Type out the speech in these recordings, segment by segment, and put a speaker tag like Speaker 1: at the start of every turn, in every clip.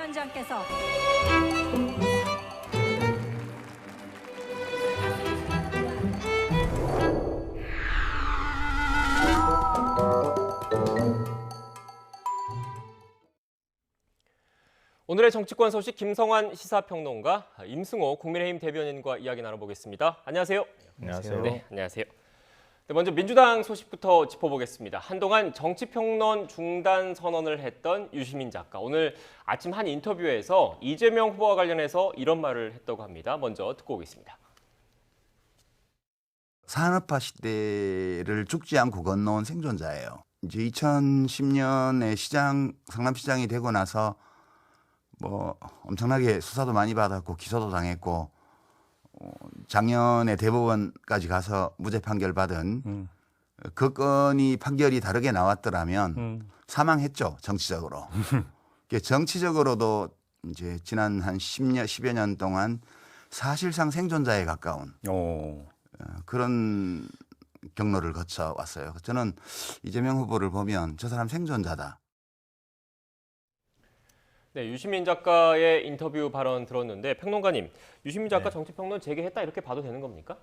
Speaker 1: 위원장께서
Speaker 2: 오늘의 정치권 소식 김성환 시사평론가, 임승호 국민의힘 대변인과 이야기 나눠보겠습니다. 안녕하세요.
Speaker 3: 안녕하세요.
Speaker 2: 네, 안녕하세요. 네, 먼저 민주당 소식부터 짚어보겠습니다. 한동안 정치평론 중단 선언을 했던 유시민 작가. 오늘 아침 한 인터뷰에서 이재명 후보와 관련해서 이런 말을 했다고 합니다. 먼저 듣고 오겠습니다.
Speaker 4: 산업화 시대를 죽지 않고 건너온 생존자예요. 이제 2010년에 성남시장이 되고 나서 뭐 엄청나게 수사도 많이 받았고 기소도 당했고 작년에 대법원까지 가서 무죄 판결 받은 그 건이 판결이 다르게 나왔더라면 사망했죠, 정치적으로. 정치적으로도 이제 지난 한 10여 년 동안 사실상 생존자에 가까운 그런 경로를 거쳐 왔어요. 저는 이재명 후보를 보면 저 사람 생존자다.
Speaker 2: 네, 유시민 작가의 인터뷰 발언 들었는데 평론가님, 유시민 작가
Speaker 3: 네.
Speaker 2: 정치평론 재개했다 이렇게 봐도 되는 겁니까?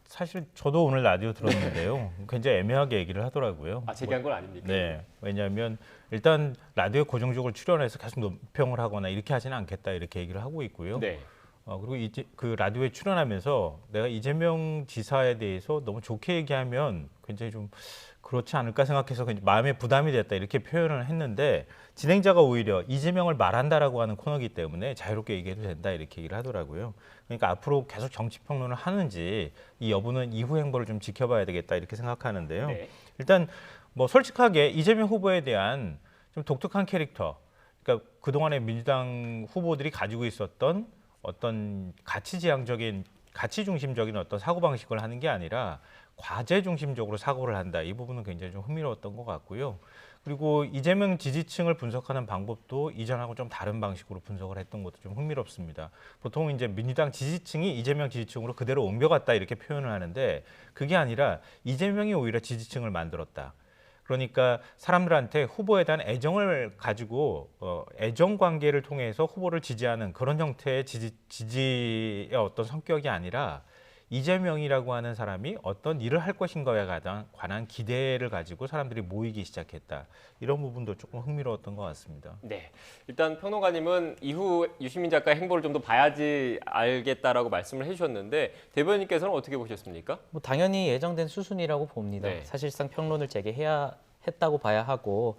Speaker 3: 사실 저도 오늘 라디오 들었는데요. 굉장히 애매하게 얘기를 하더라고요.
Speaker 2: 아, 재개한 건 아닙니까?
Speaker 3: 네, 왜냐하면 일단 라디오에 고정적으로 출연해서 계속 논평을 하거나 이렇게 하지는 않겠다 이렇게 얘기를 하고 있고요.
Speaker 2: 네.
Speaker 3: 그리고 이제 그 라디오에 출연하면서 내가 이재명 지사에 대해서 너무 좋게 얘기하면 굉장히 좀 그렇지 않을까 생각해서 마음에 부담이 됐다 이렇게 표현을 했는데 진행자가 오히려 이재명을 말한다라고 하는 코너이기 때문에 자유롭게 얘기해도 된다 이렇게 얘기를 하더라고요. 그러니까 앞으로 계속 정치평론을 하는지 이 여부는 이후 행보를 좀 지켜봐야 되겠다 이렇게 생각하는데요. 네. 일단 뭐 솔직하게 이재명 후보에 대한 좀 독특한 캐릭터, 그러니까 그동안의 민주당 후보들이 가지고 있었던 어떤 가치 중심적인 어떤 사고방식을 하는 게 아니라 과제 중심적으로 사고를 한다. 이 부분은 굉장히 좀 흥미로웠던 것 같고요. 그리고 이재명 지지층을 분석하는 방법도 이전하고 좀 다른 방식으로 분석을 했던 것도 좀 흥미롭습니다. 보통 이제 민주당 지지층이 이재명 지지층으로 그대로 옮겨갔다 이렇게 표현을 하는데 그게 아니라 이재명이 오히려 지지층을 만들었다. 그러니까 사람들한테 후보에 대한 애정을 가지고 애정 관계를 통해서 후보를 지지하는 그런 형태의 지지의 어떤 성격이 아니라 이재명이라고 하는 사람이 어떤 일을 할 것인가에 관한 기대를 가지고 사람들이 모이기 시작했다. 이런 부분도 조금 흥미로웠던 것 같습니다.
Speaker 2: 네, 일단 평론가님은 이후 유시민 작가의 행보를 좀 더 봐야지 알겠다라고 말씀을 해주셨는데 대변인께서는 어떻게 보셨습니까?
Speaker 5: 뭐 당연히 예정된 수순이라고 봅니다.
Speaker 2: 네.
Speaker 5: 사실상 평론을 재개해야 했다고 봐야 하고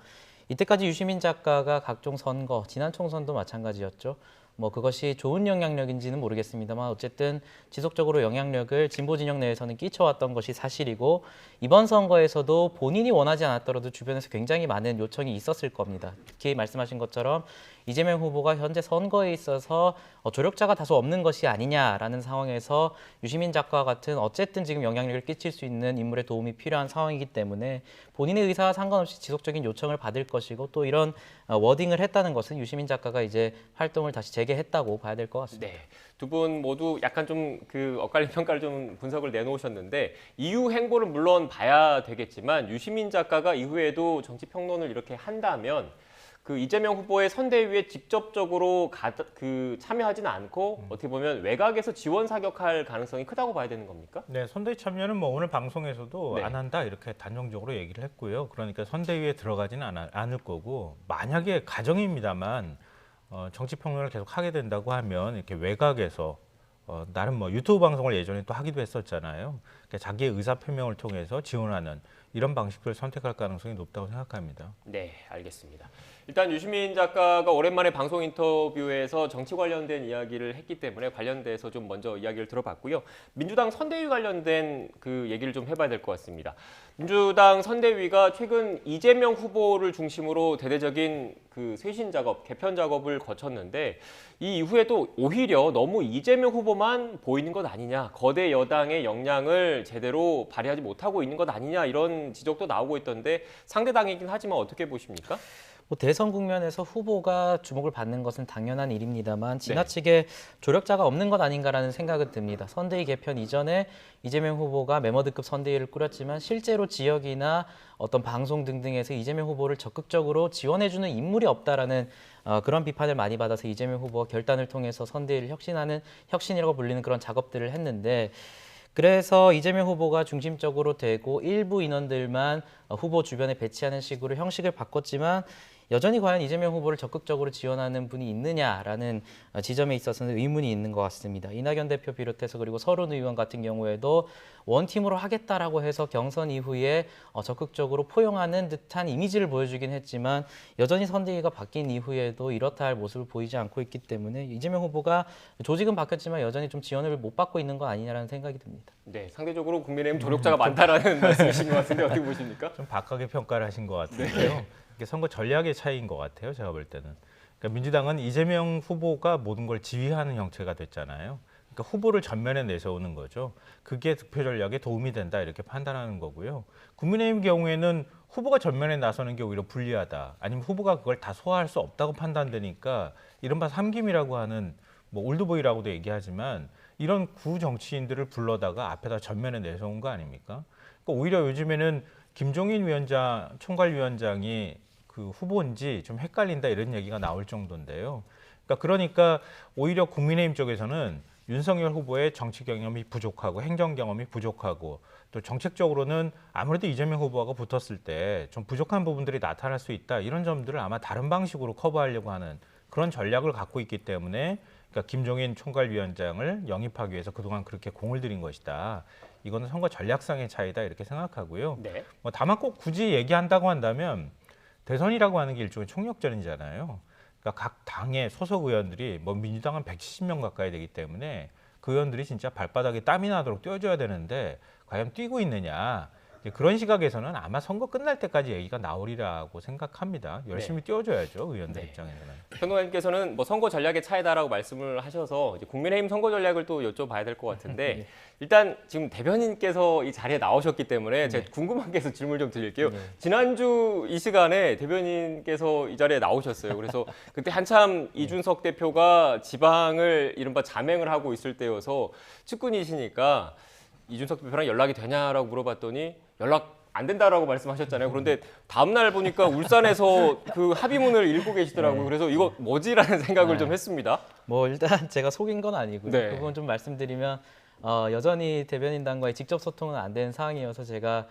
Speaker 5: 이때까지 유시민 작가가 각종 선거, 지난 총선도 마찬가지였죠. 뭐 그것이 좋은 영향력인지는 모르겠습니다만 어쨌든 지속적으로 영향력을 진보 진영 내에서는 끼쳐왔던 것이 사실이고 이번 선거에서도 본인이 원하지 않았더라도 주변에서 굉장히 많은 요청이 있었을 겁니다. 특히 말씀하신 것처럼 이재명 후보가 현재 선거에 있어서 조력자가 다소 없는 것이 아니냐라는 상황에서 유시민 작가와 같은 어쨌든 지금 영향력을 끼칠 수 있는 인물의 도움이 필요한 상황이기 때문에 본인의 의사와 상관없이 지속적인 요청을 받을 것이고 또 이런 워딩을 했다는 것은 유시민 작가가 이제 활동을 다시 재개했다고 봐야 될 것 같습니다.
Speaker 2: 네, 두 분 모두 약간 좀 그 엇갈린 평가를 좀 분석을 내놓으셨는데 이후 행보를 물론 봐야 되겠지만 유시민 작가가 이후에도 정치평론을 이렇게 한다면 그 이재명 후보의 선대위에 직접적으로 참여하지는 않고 어떻게 보면 외곽에서 지원 사격할 가능성이 크다고 봐야 되는 겁니까?
Speaker 3: 네, 선대위 참여는 뭐 오늘 방송에서도
Speaker 2: 네.
Speaker 3: 안 한다 이렇게 단정적으로 얘기를 했고요. 그러니까 선대위에 들어가지는 않을 거고 만약에 가정입니다만 정치평론을 계속 하게 된다고 하면 이렇게 외곽에서 나름 뭐 유튜브 방송을 예전에 또 하기도 했었잖아요. 그러니까 자기의 의사 표명을 통해서 지원하는 이런 방식을 선택할 가능성이 높다고 생각합니다.
Speaker 2: 네, 알겠습니다. 일단 유시민 작가가 오랜만에 방송 인터뷰에서 정치 관련된 이야기를 했기 때문에 관련돼서 좀 먼저 이야기를 들어봤고요. 민주당 선대위 관련된 그 얘기를 좀 해봐야 될 것 같습니다. 민주당 선대위가 최근 이재명 후보를 중심으로 대대적인 그 쇄신 작업, 개편 작업을 거쳤는데 이 이후에도 오히려 너무 이재명 후보만 보이는 것 아니냐, 거대 여당의 역량을 제대로 발휘하지 못하고 있는 것 아니냐 이런 지적도 나오고 있던데 상대당이긴 하지만 어떻게 보십니까?
Speaker 5: 뭐 대선 국면에서 후보가 주목을 받는 것은 당연한 일입니다만 지나치게 조력자가 없는 것 아닌가라는 생각은 듭니다. 선대위 개편 이전에 이재명 후보가 메머드급 선대위를 꾸렸지만 실제로 지역이나 어떤 방송 등등에서 이재명 후보를 적극적으로 지원해주는 인물이 없다라는 그런 비판을 많이 받아서 이재명 후보가 결단을 통해서 선대위를 혁신하는 혁신이라고 불리는 그런 작업들을 했는데 그래서 이재명 후보가 중심적으로 되고 일부 인원들만 후보 주변에 배치하는 식으로 형식을 바꿨지만 여전히 과연 이재명 후보를 적극적으로 지원하는 분이 있느냐라는 지점에 있어서는 의문이 있는 것 같습니다. 이낙연 대표 비롯해서 그리고 서른 의원 같은 경우에도 원팀으로 하겠다라고 해서 경선 이후에 적극적으로 포용하는 듯한 이미지를 보여주긴 했지만 여전히 선대위가 바뀐 이후에도 이렇다 할 모습을 보이지 않고 있기 때문에 이재명 후보가 조직은 바뀌었지만 여전히 좀 지원을 못 받고 있는 거 아니냐라는 생각이 듭니다.
Speaker 2: 네, 상대적으로 국민의힘 조력자가 많다라는 말씀이신 것 같은데 어떻게 보십니까?
Speaker 3: 좀 박하게 평가를 하신 것 같은데요. 이게 선거 전략의 차이인 것 같아요. 제가 볼 때는. 그러니까 민주당은 이재명 후보가 모든 걸 지휘하는 형태가 됐잖아요. 그러니까 후보를 전면에 내세우는 거죠. 그게 득표 전략에 도움이 된다 이렇게 판단하는 거고요. 국민의힘 경우에는 후보가 전면에 나서는 게 오히려 불리하다. 아니면 후보가 그걸 다 소화할 수 없다고 판단되니까 이른바 삼김이라고 하는 뭐 올드보이라고도 얘기하지만 이런 구 정치인들을 불러다가 앞에다 전면에 내세운 거 아닙니까? 그러니까 오히려 요즘에는 김종인 위원장, 총괄위원장이 그 후보인지 좀 헷갈린다 이런 얘기가 나올 정도인데요. 그러니까 오히려 국민의힘 쪽에서는 윤석열 후보의 정치 경험이 부족하고 행정 경험이 부족하고 또 정책적으로는 아무래도 이재명 후보가 붙었을 때 좀 부족한 부분들이 나타날 수 있다 이런 점들을 아마 다른 방식으로 커버하려고 하는 그런 전략을 갖고 있기 때문에 그러니까 김종인 총괄위원장을 영입하기 위해서 그동안 그렇게 공을 들인 것이다. 이거는 선거 전략상의 차이다 이렇게 생각하고요.
Speaker 2: 네.
Speaker 3: 뭐 다만 꼭 굳이 얘기한다고 한다면 대선이라고 하는 게 일종의 총력전이잖아요. 그러니까 각 당의 소속 의원들이 뭐 민주당은 170명 가까이 되기 때문에 그 의원들이 진짜 발바닥에 땀이 나도록 뛰어줘야 되는데 과연 뛰고 있느냐. 그런 시각에서는 아마 선거 끝날 때까지 얘기가 나오리라고 생각합니다. 열심히 뛰어줘야죠, 의원들 입장에서는.
Speaker 2: 평론가님께서는 뭐 선거 전략의 차이다라고 말씀을 하셔서 이제 국민의힘 선거 전략을 또 여쭤봐야 될 것 같은데 일단 지금 대변인께서 이 자리에 나오셨기 때문에 제가 궁금한 게 있어서 질문을 좀 드릴게요. 지난주 이 시간에 대변인께서 이 자리에 나오셨어요. 그래서 그때 한참 이준석 대표가 지방을 이른바 자맹을 하고 있을 때여서 측근이시니까 이준석 대표랑 연락이 되냐라고 물어봤더니 연락 안 된다라고 말씀하셨잖아요. 그런데 다음 날 보니까 울산에서 그 합의문을 읽고 계시더라고요. 그래서 이거 뭐지라는 생각을 좀 했습니다.
Speaker 5: 뭐 일단 제가 속인 건 아니고요.
Speaker 2: 네.
Speaker 5: 그 부분 좀 말씀드리면 여전히 대변인단과의 직접 소통은 안 되는 상황이어서 제가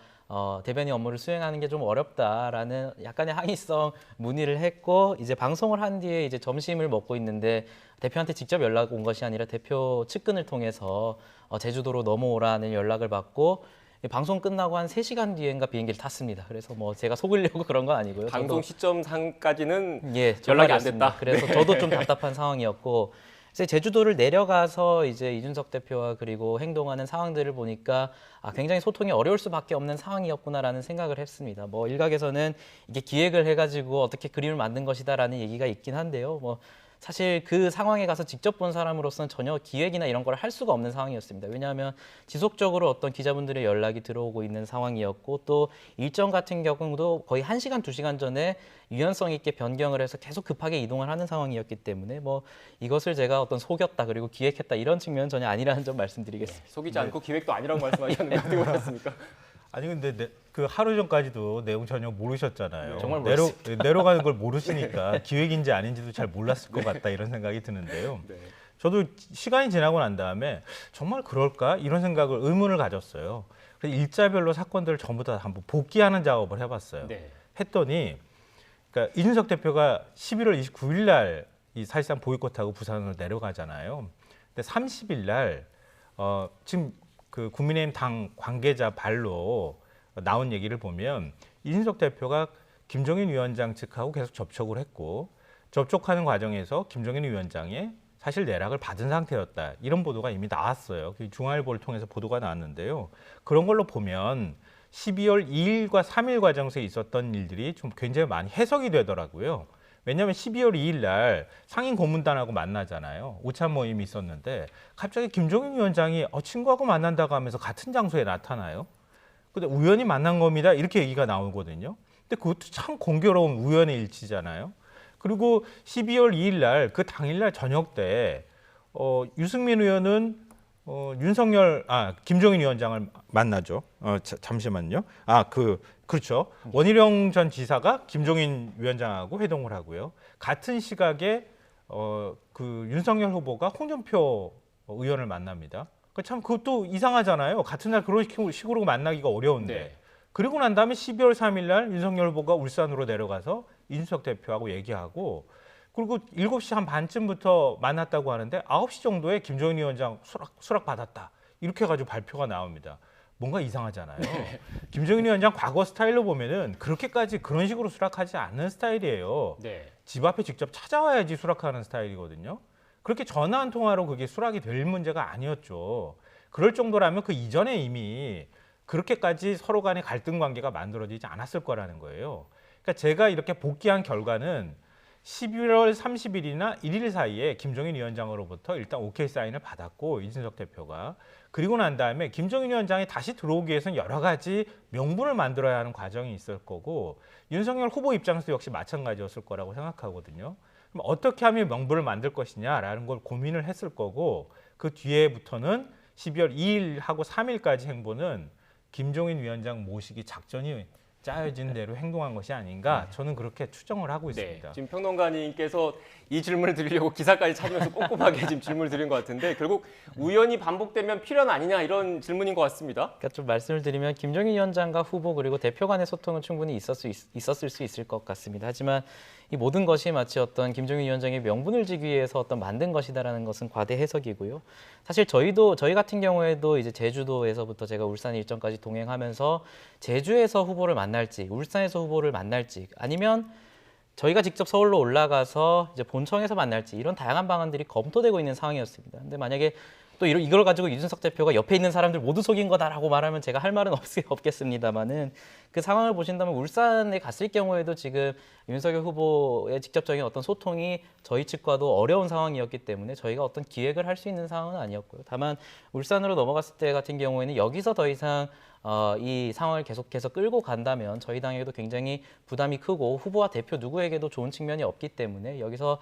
Speaker 5: 대변인 업무를 수행하는 게 좀 어렵다라는 약간의 항의성 문의를 했고 이제 방송을 한 뒤에 이제 점심을 먹고 있는데 대표한테 직접 연락 온 것이 아니라 대표 측근을 통해서 제주도로 넘어오라는 연락을 받고 방송 끝나고 한 3시간 뒤엔가 비행기를 탔습니다. 그래서 뭐 제가 속으려고 그런 건 아니고요.
Speaker 2: 방송 시점상까지는
Speaker 5: 예,
Speaker 2: 연락이 안
Speaker 5: 그렇습니다.
Speaker 2: 됐다.
Speaker 5: 그래서 저도 좀 답답한 상황이었고 이제 제주도를 내려가서 이제 이준석 대표와 그리고 행동하는 상황들을 보니까 굉장히 소통이 어려울 수밖에 없는 상황이었구나라는 생각을 했습니다. 뭐 일각에서는 이게 기획을 해가지고 어떻게 그림을 만든 것이다라는 얘기가 있긴 한데요. 뭐 사실 그 상황에 가서 직접 본 사람으로서는 전혀 기획이나 이런 걸 할 수가 없는 상황이었습니다. 왜냐하면 지속적으로 어떤 기자분들의 연락이 들어오고 있는 상황이었고 또 일정 같은 경우도 거의 1시간, 2시간 전에 유연성 있게 변경을 해서 계속 급하게 이동을 하는 상황이었기 때문에 뭐 이것을 제가 어떤 속였다 그리고 기획했다 이런 측면은 전혀 아니라는 점 말씀드리겠습니다.
Speaker 2: 속이지 않고 기획도 아니라고 말씀하셨는데 어떻게 보셨습니까?
Speaker 3: 아니 근데 그 하루 전까지도 내용 전혀 모르셨잖아요.
Speaker 5: 정말
Speaker 3: 내려가는 걸 모르시니까 기획인지 아닌지도 잘 몰랐을 것 같다 이런 생각이 드는데요. 저도 시간이 지나고 난 다음에 정말 그럴까 이런 생각을 의문을 가졌어요. 그래서 일자별로 사건들을 전부 다 한번 복귀하는 작업을 해봤어요. 했더니 그러니까 이준석 대표가 11월 29일 날 이 사실상 보이콧하고 부산으로 내려가잖아요. 근데 30일 날 지금 그 국민의힘 당 관계자 발로 나온 얘기를 보면 이준석 대표가 김종인 위원장 측하고 계속 접촉을 했고 접촉하는 과정에서 김종인 위원장의 사실 내락을 받은 상태였다. 이런 보도가 이미 나왔어요. 중앙일보를 통해서 보도가 나왔는데요. 그런 걸로 보면 12월 2일과 3일 과정에서 있었던 일들이 좀 굉장히 많이 해석이 되더라고요. 왜냐하면 12월 2일 날 상임 고문단하고 만나잖아요. 오찬 모임이 있었는데 갑자기 김종인 위원장이 친구하고 만난다고 하면서 같은 장소에 나타나요. 근데 우연히 만난 겁니다. 이렇게 얘기가 나오거든요. 근데 그것도 참 공교로운 우연의 일치잖아요. 그리고 12월 2일 날 그 당일 날 저녁 때 유승민 의원은 김종인 위원장을 만나죠. 잠시만요. 그렇죠. 원희룡 전 지사가 김종인 위원장하고 회동을 하고요. 같은 시각에 그 윤석열 후보가 홍준표 의원을 만납니다. 참 그것도 이상하잖아요. 같은 날 그런 식으로 만나기가 어려운데.
Speaker 2: 네.
Speaker 3: 그리고 난 다음에 12월 3일 날 윤석열 후보가 울산으로 내려가서 이준석 대표하고 얘기하고 그리고 7시 한 반쯤부터 만났다고 하는데 9시 정도에 김종인 위원장 수락 받았다. 이렇게 해가지고 발표가 나옵니다. 뭔가 이상하잖아요.
Speaker 2: 네.
Speaker 3: 김종인 위원장 과거 스타일로 보면은 그렇게까지 그런 식으로 수락하지 않는 스타일이에요.
Speaker 2: 네.
Speaker 3: 집 앞에 직접 찾아와야지 수락하는 스타일이거든요. 그렇게 전화 한 통화로 그게 수락이 될 문제가 아니었죠. 그럴 정도라면 그 이전에 이미 그렇게까지 서로 간의 갈등 관계가 만들어지지 않았을 거라는 거예요. 그러니까 제가 이렇게 복귀한 결과는 11월 30일이나 1일 사이에 김종인 위원장으로부터 일단 오케이 사인을 받았고 이준석 대표가 그리고 난 다음에 김종인 위원장이 다시 들어오기 위해서는 여러 가지 명분을 만들어야 하는 과정이 있을 거고 윤석열 후보 입장에서 역시 마찬가지였을 거라고 생각하거든요. 그럼 어떻게 하면 명분을 만들 것이냐라는 걸 고민을 했을 거고 그 뒤에부터는 12월 2일하고 3일까지 행보는 김종인 위원장 모시기 작전이 짜여진 대로 행동한 것이 아닌가 저는 그렇게 추정을 하고 있습니다.
Speaker 2: 네, 지금 평론가님께서 이 질문을 드리려고 기사까지 찾으면서 꼼꼼하게 지금 질문을 드린 것 같은데 결국 우연히 반복되면 필연 아니냐 이런 질문인 것 같습니다.
Speaker 5: 그러니까 좀 말씀을 드리면 김종인 위원장과 후보 그리고 대표 간의 소통은 충분히 있었을 수 있을 것 같습니다. 하지만 이 모든 것이 마치 어떤 김종인 위원장의 명분을 지기 위해서 어떤 만든 것이다라는 것은 과대 해석이고요. 사실 저희 같은 경우에도 이제 제주도에서부터 제가 울산 일정까지 동행하면서 제주에서 후보를 만날지 울산에서 후보를 만날지 아니면 저희가 직접 서울로 올라가서 이제 본청에서 만날지 이런 다양한 방안들이 검토되고 있는 상황이었습니다. 근데 만약에 또 이걸 가지고 이준석 대표가 옆에 있는 사람들 모두 속인 거다라고 말하면 제가 할 말은 없겠습니다만은 그 상황을 보신다면 울산에 갔을 경우에도 지금 윤석열 후보의 직접적인 어떤 소통이 저희 측과도 어려운 상황이었기 때문에 저희가 어떤 기획을 할 수 있는 상황은 아니었고요. 다만 울산으로 넘어갔을 때 같은 경우에는 여기서 더 이상 이 상황을 계속해서 끌고 간다면 저희 당에도 굉장히 부담이 크고 후보와 대표 누구에게도 좋은 측면이 없기 때문에 여기서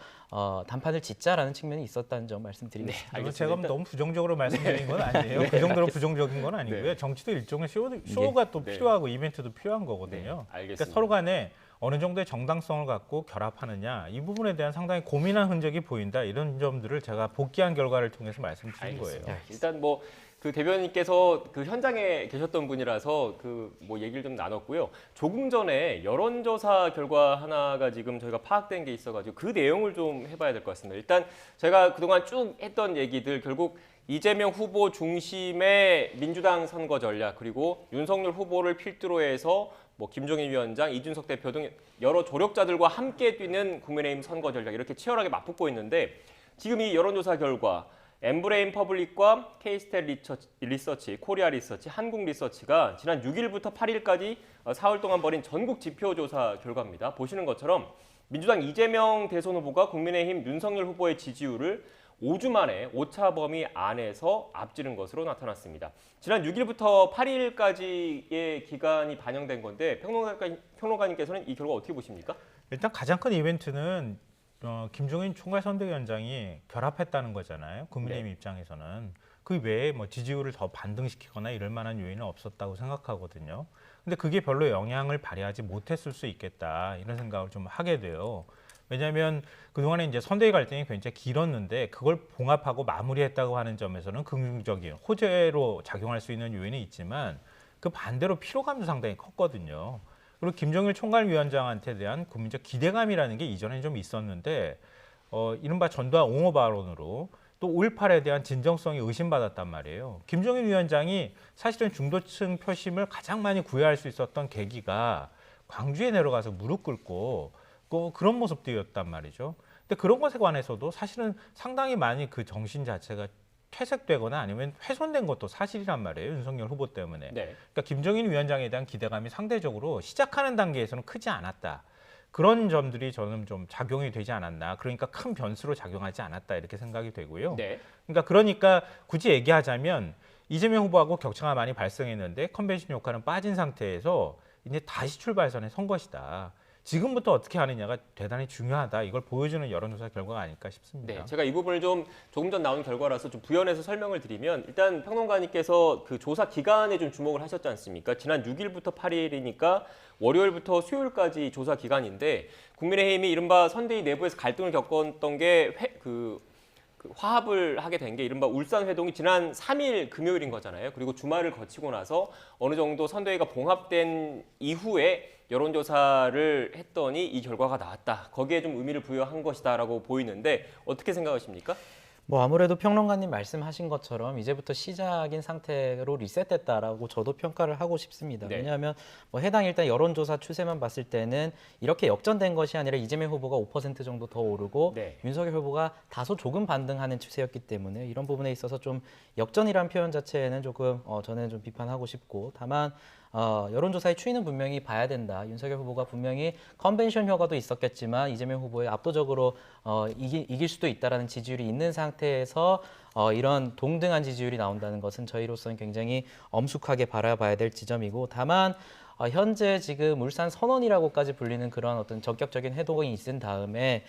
Speaker 5: 단판을 짓자라는 측면이 있었다는 점 말씀드리겠습니다.
Speaker 2: 알겠습니다.
Speaker 3: 제가 너무 부정적으로 말씀드린 건 아니에요. 그 정도로 부정적인 건 아니고요.
Speaker 2: 네.
Speaker 3: 정치도 일종의 쇼가 또
Speaker 2: 네.
Speaker 3: 필요하고 이벤트도 필요한 거거든요.
Speaker 2: 네, 알겠습니다.
Speaker 3: 그러니까 서로 간에 어느 정도의 정당성을 갖고 결합하느냐 이 부분에 대한 상당히 고민한 흔적이 보인다. 이런 점들을 제가 복귀한 결과를 통해서 말씀드린 거예요.
Speaker 2: 일단 뭐 그 대변인께서 그 현장에 계셨던 분이라서 그 뭐 얘기를 좀 나눴고요. 조금 전에 여론조사 결과 하나가 지금 저희가 파악된 게 있어가지고 그 내용을 좀 해봐야 될 것 같습니다. 일단 제가 그동안 쭉 했던 얘기들 결국 이재명 후보 중심의 민주당 선거 전략 그리고 윤석열 후보를 필두로 해서 뭐 김종인 위원장, 이준석 대표 등 여러 조력자들과 함께 뛰는 국민의힘 선거 전략 이렇게 치열하게 맞붙고 있는데 지금 이 여론조사 결과 엠브레인 퍼블릭과 K스탯 리서치, 코리아 리서치, 한국 리서치가 지난 6일부터 8일까지 4월 동안 벌인 전국 지표조사 결과입니다. 보시는 것처럼 민주당 이재명 대선 후보가 국민의힘 윤석열 후보의 지지율을 5주 만에 오차 범위 안에서 앞지른 것으로 나타났습니다. 지난 6일부터 8일까지의 기간이 반영된 건데 평론가님께서는 이 결과 어떻게 보십니까?
Speaker 3: 일단 가장 큰 이벤트는 김종인 총괄선대위원장이 결합했다는 거잖아요. 국민의힘
Speaker 2: 네.
Speaker 3: 입장에서는. 그 외에 뭐 지지율을 더 반등시키거나 이럴 만한 요인은 없었다고 생각하거든요. 근데 그게 별로 영향을 발휘하지 못했을 수 있겠다 이런 생각을 좀 하게 돼요. 왜냐하면 그동안에 이제 선대위 갈등이 굉장히 길었는데 그걸 봉합하고 마무리했다고 하는 점에서는 긍정적인 호재로 작용할 수 있는 요인이 있지만 그 반대로 피로감도 상당히 컸거든요. 그리고 김종일 총괄위원장한테 대한 국민적 기대감이라는 게 이전에 좀 있었는데 이른바 전두환 옹호 발언으로 또 5.18에 대한 진정성이 의심받았단 말이에요. 김종인 위원장이 사실은 중도층 표심을 가장 많이 구애할 수 있었던 계기가 광주에 내려가서 무릎 꿇고 그런 모습들이었단 말이죠. 근데 그런 것에 관해서도 사실은 상당히 많이 그 정신 자체가 퇴색되거나 아니면 훼손된 것도 사실이란 말이에요. 윤석열 후보 때문에.
Speaker 2: 네.
Speaker 3: 그러니까 김종인 위원장에 대한 기대감이 상대적으로 시작하는 단계에서는 크지 않았다. 그런 점들이 저는 좀 작용이 되지 않았나. 그러니까 큰 변수로 작용하지 않았다 이렇게 생각이 되고요.
Speaker 2: 네.
Speaker 3: 그러니까 굳이 얘기하자면 이재명 후보하고 격차가 많이 발생했는데 컨벤션 효과는 빠진 상태에서 이제 다시 출발선에 선 것이다. 지금부터 어떻게 하느냐가 대단히 중요하다. 이걸 보여주는 여론조사 결과가 아닐까 싶습니다.
Speaker 2: 네, 제가 이 부분을 조금 전 나온 결과라서 좀 부연해서 설명을 드리면 일단 평론가님께서 그 조사 기간에 좀 주목을 하셨지 않습니까? 지난 6일부터 8일이니까 월요일부터 수요일까지 조사 기간인데 국민의힘이 이른바 선대위 내부에서 갈등을 겪었던 게 그 화합을 하게 된 게 이른바 울산 회동이 지난 3일 금요일인 거잖아요. 그리고 주말을 거치고 나서 어느 정도 선대위가 봉합된 이후에 여론조사를 했더니 이 결과가 나왔다. 거기에 좀 의미를 부여한 것이다라고 보이는데 어떻게 생각하십니까?
Speaker 5: 뭐 아무래도 평론가님 말씀하신 것처럼 이제부터 시작인 상태로 리셋됐다라고 저도 평가를 하고 싶습니다.
Speaker 2: 네.
Speaker 5: 왜냐하면 뭐 해당 일단 여론조사 추세만 봤을 때는 이렇게 역전된 것이 아니라 이재명 후보가 5% 정도 더 오르고
Speaker 2: 네.
Speaker 5: 윤석열 후보가 다소 조금 반등하는 추세였기 때문에 이런 부분에 있어서 좀 역전이란 표현 자체는 조금 저는 좀 비판하고 싶고 다만 여론조사의 추이는 분명히 봐야 된다. 윤석열 후보가 분명히 컨벤션 효과도 있었겠지만 이재명 후보의 압도적으로 이길 수도 있다라는 지지율이 있는 상태에서 이런 동등한 지지율이 나온다는 것은 저희로서는 굉장히 엄숙하게 바라봐야 될 지점이고 다만 현재 지금 울산 선언이라고까지 불리는 그런 어떤 전격적인 해동이 있은 다음에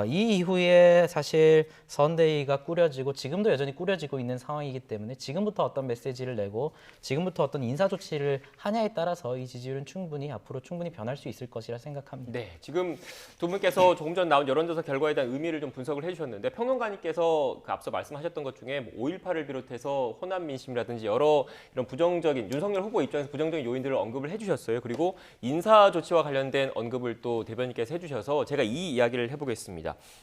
Speaker 5: 이 이후에 사실 선대위가 꾸려지고 지금도 여전히 꾸려지고 있는 상황이기 때문에 지금부터 어떤 메시지를 내고 지금부터 어떤 인사 조치를 하냐에 따라서 이 지지율은 앞으로 충분히 변할 수 있을 것이라 생각합니다.
Speaker 2: 네, 지금 두 분께서 조금 전 나온 여론조사 결과에 대한 의미를 좀 분석을 해주셨는데 평론가님께서 그 앞서 말씀하셨던 것 중에 5.18을 비롯해서 호남 민심이라든지 여러 이런 부정적인 윤석열 후보 입장에서 부정적인 요인들을 언급을 해주셨어요. 그리고 인사 조치와 관련된 언급을 또 대변인께서 해주셔서 제가 이 이야기를 해보겠습니다.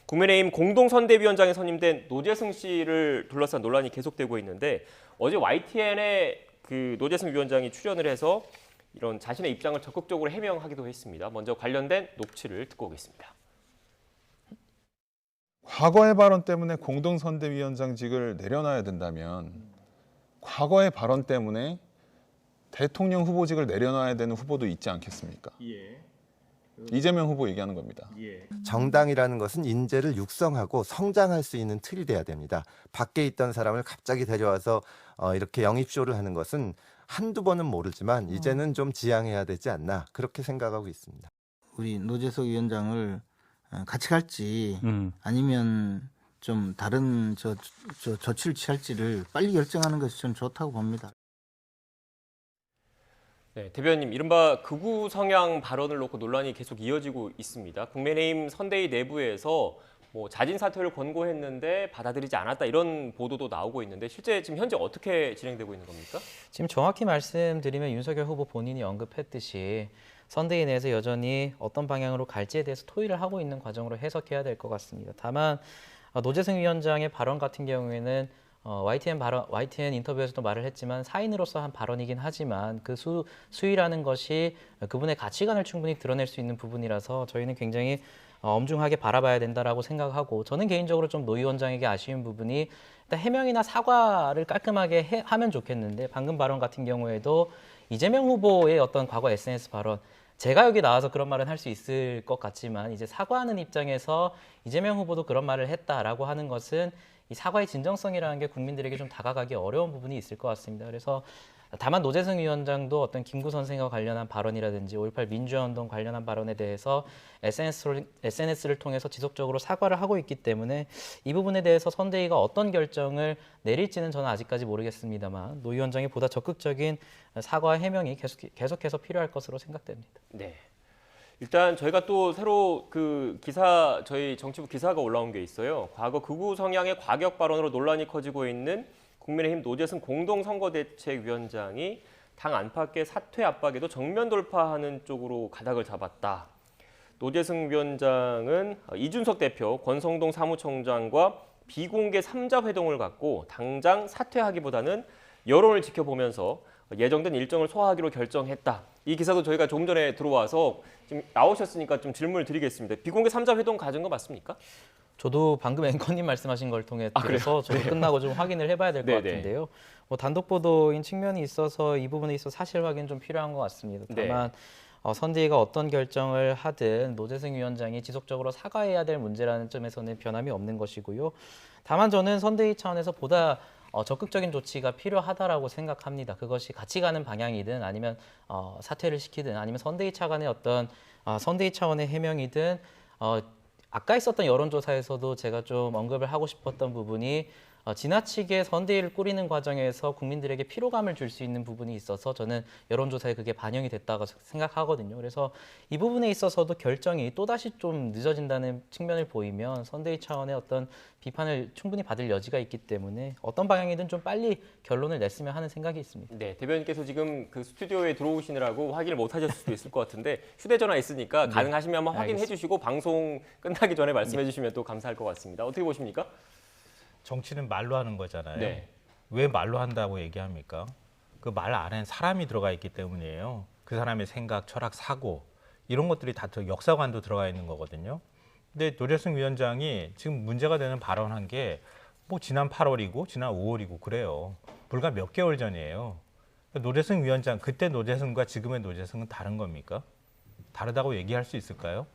Speaker 2: 국민의힘 공동선대위원장에 선임된 노재승 씨를 둘러싼 논란이 계속되고 있는데 어제 YTN에 그 노재승 위원장이 출연을 해서 이런 자신의 입장을 적극적으로 해명하기도 했습니다. 먼저 관련된 녹취를 듣고 오겠습니다.
Speaker 6: 과거의 발언 때문에 공동선대위원장직을 내려놔야 된다면 과거의 발언 때문에 대통령 후보직을 내려놔야 되는 후보도 있지 않겠습니까? 이재명 후보 얘기하는 겁니다.
Speaker 7: 정당이라는 것은 인재를 육성하고 성장할 수 있는 틀이 돼야 됩니다. 밖에 있던 사람을 갑자기 데려와서 이렇게 영입쇼를 하는 것은 한두 번은 모르지만 이제는 좀 지양해야 되지 않나 그렇게 생각하고 있습니다.
Speaker 8: 우리 노재석 위원장을 같이 갈지 아니면 좀 다른 조치를 취할지를 빨리 결정하는 것이 저는 좋다고 봅니다.
Speaker 2: 네, 대변인, 이른바 극우 성향 발언을 놓고 논란이 계속 이어지고 있습니다. 국민의힘 선대위 내부에서 뭐 자진 사퇴를 권고했는데 받아들이지 않았다 이런 보도도 나오고 있는데 실제 지금 현재 어떻게 진행되고 있는 겁니까?
Speaker 5: 지금 정확히 말씀드리면 윤석열 후보 본인이 언급했듯이 선대위 내에서 여전히 어떤 방향으로 갈지에 대해서 토의를 하고 있는 과정으로 해석해야 될 것 같습니다. 다만 노재승 위원장의 발언 같은 경우에는 YTN 인터뷰에서도 말을 했지만 사인으로서 한 발언이긴 하지만 그 수위라는 것이 그분의 가치관을 충분히 드러낼 수 있는 부분이라서 저희는 굉장히 엄중하게 바라봐야 된다라고 생각하고 저는 개인적으로 좀 노 위원장에게 아쉬운 부분이 일단 해명이나 사과를 깔끔하게 하면 좋겠는데 방금 발언 같은 경우에도 이재명 후보의 어떤 과거 SNS 발언 제가 여기 나와서 그런 말은 할 수 있을 것 같지만 이제 사과하는 입장에서 이재명 후보도 그런 말을 했다라고 하는 것은 이 사과의 진정성이라는 게 국민들에게 좀 다가가기 어려운 부분이 있을 것 같습니다. 그래서 다만 노재승 위원장도 어떤 김구 선생과 관련한 발언이라든지 5.18 민주화운동 관련한 발언에 대해서 SNS를 통해서 지속적으로 사과를 하고 있기 때문에 이 부분에 대해서 선대위가 어떤 결정을 내릴지는 저는 아직까지 모르겠습니다.만 노 위원장이 보다 적극적인 사과 해명이 계속해서 필요할 것으로 생각됩니다.
Speaker 2: 네. 일단 저희가 또 새로 그 저희 정치부 기사가 올라온 게 있어요. 과거 극우 성향의 과격 발언으로 논란이 커지고 있는 국민의힘 노재승 공동선거대책위원장이 당 안팎의 사퇴 압박에도 정면 돌파하는 쪽으로 가닥을 잡았다. 노재승 위원장은 이준석 대표, 권성동 사무총장과 비공개 3자 회동을 갖고 당장 사퇴하기보다는 여론을 지켜보면서 예정된 일정을 소화하기로 결정했다. 이 기사도 저희가 조금 전에 들어와서 지금 나오셨으니까 좀 질문을 드리겠습니다. 비공개 3자 회동 가진 거 맞습니까?
Speaker 5: 저도 방금 앵커님 말씀하신 걸 통해
Speaker 2: 아, 그래요?
Speaker 5: 들어서 저도
Speaker 2: 네.
Speaker 5: 끝나고 좀 확인을 해봐야 될 것
Speaker 2: 네네.
Speaker 5: 같은데요. 뭐 단독 보도인 측면이 있어서 이 부분에 있어 사실 확인 좀 필요한 것 같습니다.
Speaker 2: 네.
Speaker 5: 다만 선대위가 어떤 결정을 하든 노재승 위원장이 지속적으로 사과해야 될 문제라는 점에서는 변함이 없는 것이고요. 다만 저는 선대위 차원에서 보다 적극적인 조치가 필요하다라고 생각합니다. 그것이 같이 가는 방향이든 아니면 사퇴를 시키든 아니면 선대위 차관의 어떤 선대위 차원의 해명이든 아까 있었던 여론조사에서도 제가 좀 언급을 하고 싶었던 부분이 지나치게 선대위를 꾸리는 과정에서 국민들에게 피로감을 줄 수 있는 부분이 있어서 저는 여론조사에 그게 반영이 됐다고 생각하거든요. 그래서 이 부분에 있어서도 결정이 또다시 좀 늦어진다는 측면을 보이면 선대위 차원의 어떤 비판을 충분히 받을 여지가 있기 때문에 어떤 방향이든 좀 빨리 결론을 냈으면 하는 생각이 있습니다.
Speaker 2: 네, 대변인께서 지금 그 스튜디오에 들어오시느라고 확인을 못 하셨을 수도 있을 것 같은데 휴대전화 있으니까 가능하시면 한번 확인해 주시고 방송 끝나기 전에 말씀해 주시면 또 감사할 것 같습니다. 어떻게 보십니까?
Speaker 3: 정치는 말로 하는 거잖아요.
Speaker 2: 네.
Speaker 3: 왜 말로 한다고 얘기합니까? 그 말 안에 사람이 들어가 있기 때문이에요. 그 사람의 생각, 철학, 사고 이런 것들이 다 역사관도 들어가 있는 거거든요. 근데 노재승 위원장이 지금 문제가 되는 발언한 게 뭐 지난 8월이고 지난 5월이고 그래요. 불과 몇 개월 전이에요. 노재승 위원장, 그때 노재승과 지금의 노재승은 다른 겁니까? 다르다고 얘기할 수 있을까요?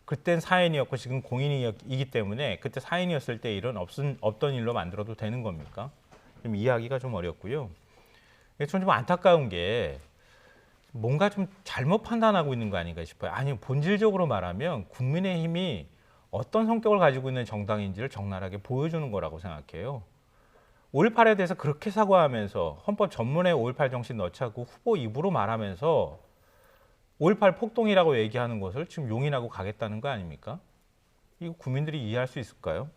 Speaker 3: 그땐 사인이었고 지금 공인이기 때문에 그때 사인이었을 때 일은 없던 일로 만들어도 되는 겁니까? 좀 이해하기가 좀 어렵고요. 전 좀 안타까운 게 뭔가 좀 잘못 판단하고 있는 거 아닌가 싶어요. 아니, 본질적으로 말하면 국민의힘이 어떤 성격을 가지고 있는 정당인지를 적나라하게 보여주는 거라고 생각해요. 5.18에 대해서 그렇게 사과하면서 헌법 전문에 5.18 정신 넣자고 후보 입으로 말하면서 5.18 폭동이라고 얘기하는 것을 지금 용인하고 가겠다는 거 아닙니까? 이거 국민들이 이해할 수 있을까요?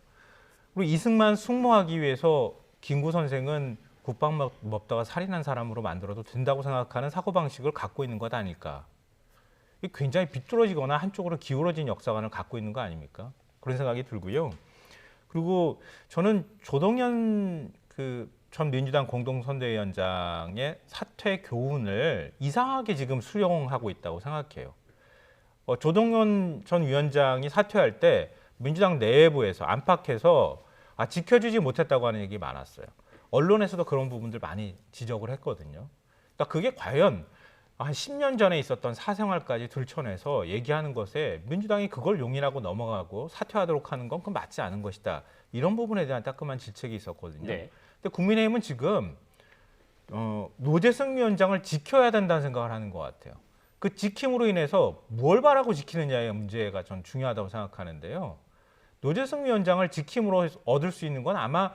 Speaker 3: 그리고 이승만 숙모하기 위해서 김구 선생은 국밥 먹다가 살인한 사람으로 만들어도 된다고 생각하는 사고방식을 갖고 있는 것 아닐까? 이게 굉장히 비뚤어지거나 한쪽으로 기울어진 역사관을 갖고 있는 거 아닙니까? 그런 생각이 들고요. 그리고 저는 조동연 전 민주당 공동선대위원장의 사퇴 교훈을 이상하게 지금 수용하고 있다고 생각해요. 조동연 전 위원장이 사퇴할 때 민주당 내부에서 안팎에서 지켜주지 못했다고 하는 얘기 많았어요. 언론에서도 그런 부분들 많이 지적을 했거든요. 그러니까 그게 과연 한 10년 전에 있었던 사생활까지 들춰내서 얘기하는 것에 민주당이 그걸 용인하고 넘어가고 사퇴하도록 하는 건 그건 맞지 않은 것이다. 이런 부분에 대한 따끔한 질책이 있었거든요.
Speaker 2: 네.
Speaker 3: 근데 국민의힘은 지금 노재승 위원장을 지켜야 된다는 생각을 하는 것 같아요. 그 지킴으로 인해서 뭘 바라고 지키느냐의 문제가 전 중요하다고 생각하는데요. 노재승 위원장을 지킴으로 얻을 수 있는 건 아마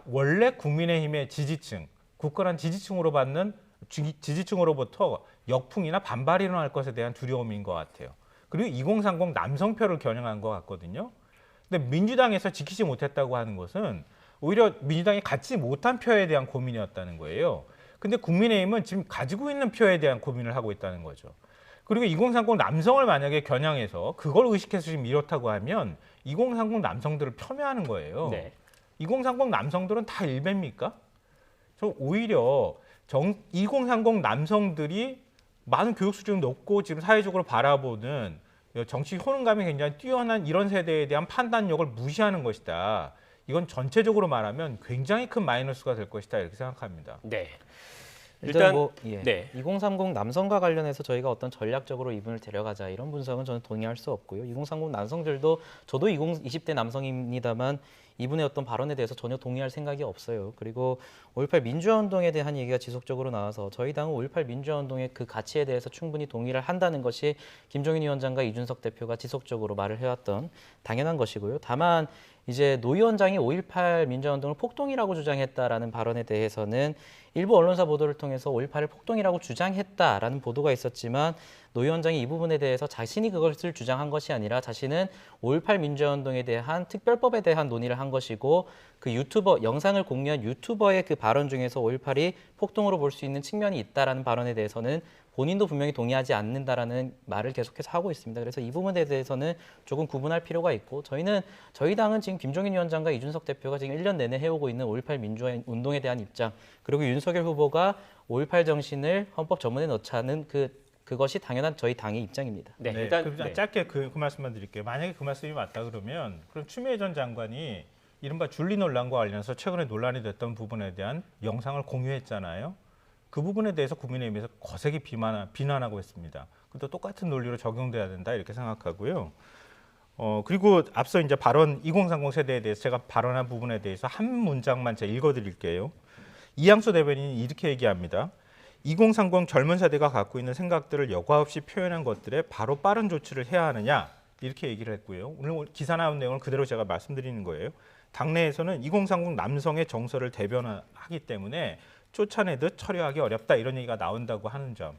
Speaker 3: 원래 국민의힘의 지지층, 굳건한 지지층으로 받는 지지층으로부터 역풍이나 반발이 일어날 것에 대한 두려움인 것 같아요. 그리고 2030 남성표를 겨냥한 것 같거든요. 근데 민주당에서 지키지 못했다고 하는 것은 오히려 민주당이 갖지 못한 표에 대한 고민이었다는 거예요. 근데 국민의힘은 지금 가지고 있는 표에 대한 고민을 하고 있다는 거죠. 그리고 2030 남성을 만약에 겨냥해서 그걸 의식해서 지금 이렇다고 하면 2030 남성들을 폄훼하는 거예요.
Speaker 2: 네.
Speaker 3: 2030 남성들은 다 일배입니까? 저 오히려 2030 남성들이 많은 교육 수준이 높고 지금 사회적으로 바라보는 정치 효능감이 굉장히 뛰어난 이런 세대에 대한 판단력을 무시하는 것이다. 이건 전체적으로 말하면 굉장히 큰 마이너스가 될 것이다 이렇게 생각합니다.
Speaker 2: 네.
Speaker 5: 일단
Speaker 2: 네.
Speaker 5: 2030 남성과 관련해서 저희가 어떤 전략적으로 이분을 데려가자 이런 분석은 저는 동의할 수 없고요. 2030 남성들도 저도 20대 남성입니다만 이분의 어떤 발언에 대해서 전혀 동의할 생각이 없어요. 그리고 5.18 민주화운동에 대한 얘기가 지속적으로 나와서 저희 당은 5.18 민주화운동의 그 가치에 대해서 충분히 동의를 한다는 것이 김종인 위원장과 이준석 대표가 지속적으로 말을 해왔던 당연한 것이고요. 다만 이제 노 위원장이 5.18 민주화운동을 폭동이라고 주장했다라는 발언에 대해서는 일부 언론사 보도를 통해서 5.18을 폭동이라고 주장했다라는 보도가 있었지만 노 위원장이 이 부분에 대해서 자신이 그것을 주장한 것이 아니라 자신은 5.18 민주화운동에 대한 특별법에 대한 논의를 한 것이고 그 영상을 공유한 유튜버의 그 발언 중에서 5.18이 폭동으로 볼 수 있는 측면이 있다라는 발언에 대해서는 본인도 분명히 동의하지 않는다라는 말을 계속해서 하고 있습니다. 그래서 이 부분에 대해서는 조금 구분할 필요가 있고 저희 당은 지금 김종인 위원장과 이준석 대표가 지금 1년 내내 해오고 있는 5.18 민주화 운동에 대한 입장 그리고 윤석열 후보가 5.18 정신을 헌법 전문에 넣자는 그것이 당연한 저희 당의 입장입니다.
Speaker 2: 네,
Speaker 3: 네,
Speaker 2: 일단
Speaker 3: 그럼 짧게 그 말씀만 드릴게요. 만약에 그 말씀이 맞다 그러면 그럼 추미애 전 장관이 이른바 줄리 논란과 관련해서 최근에 논란이 됐던 부분에 대한 영상을 공유했잖아요. 그 부분에 대해서 국민의힘에서 거세게 비난하고 있습니다. 그것도 똑같은 논리로 적용돼야 된다 이렇게 생각하고요. 그리고 앞서 이제 발언 2030 세대에 대해서 제가 발언한 부분에 대해서 한 문장만 제가 읽어드릴게요. 이양수 대변인이 이렇게 얘기합니다. 2030 젊은 세대가 갖고 있는 생각들을 여과 없이 표현한 것들에 바로 빠른 조치를 해야 하느냐 이렇게 얘기를 했고요. 오늘 기사 나온 내용을 그대로 제가 말씀드리는 거예요. 당내에서는 2030 남성의 정서를 대변하기 때문에 쫓아내듯 처리하기 어렵다 이런 얘기가 나온다고 하는 점.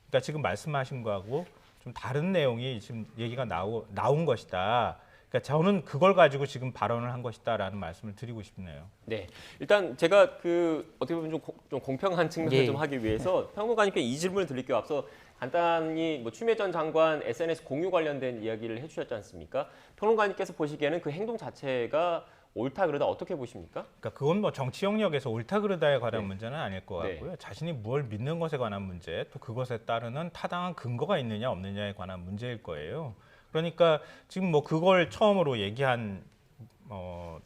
Speaker 3: 그러니까 지금 말씀하신 거하고 좀 다른 내용이 지금 얘기가 나온 것이다. 그러니까 저는 그걸 가지고 지금 발언을 한 것이다라는 말씀을 드리고 싶네요.
Speaker 2: 네, 일단 제가 어떻게 보면 좀 공평한 측면을
Speaker 5: 예.
Speaker 2: 좀 하기 위해서 평론가님께 이 질문을 드릴게요. 앞서 간단히 뭐 추미애 전 장관 SNS 공유 관련된 이야기를 해주셨지 않습니까? 평론가님께서 보시기에는 그 행동 자체가 옳다 그러다 어떻게 보십니까?
Speaker 3: 그러니까 그건 뭐 정치 영역에서 옳다 그르다에 관한
Speaker 2: 네.
Speaker 3: 문제는 아닐 것
Speaker 2: 네.
Speaker 3: 같고요. 자신이 뭘 믿는 것에 관한 문제, 또 그것에 따르는 타당한 근거가 있느냐 없느냐에 관한 문제일 거예요. 그러니까 지금 뭐 그걸 처음으로 얘기한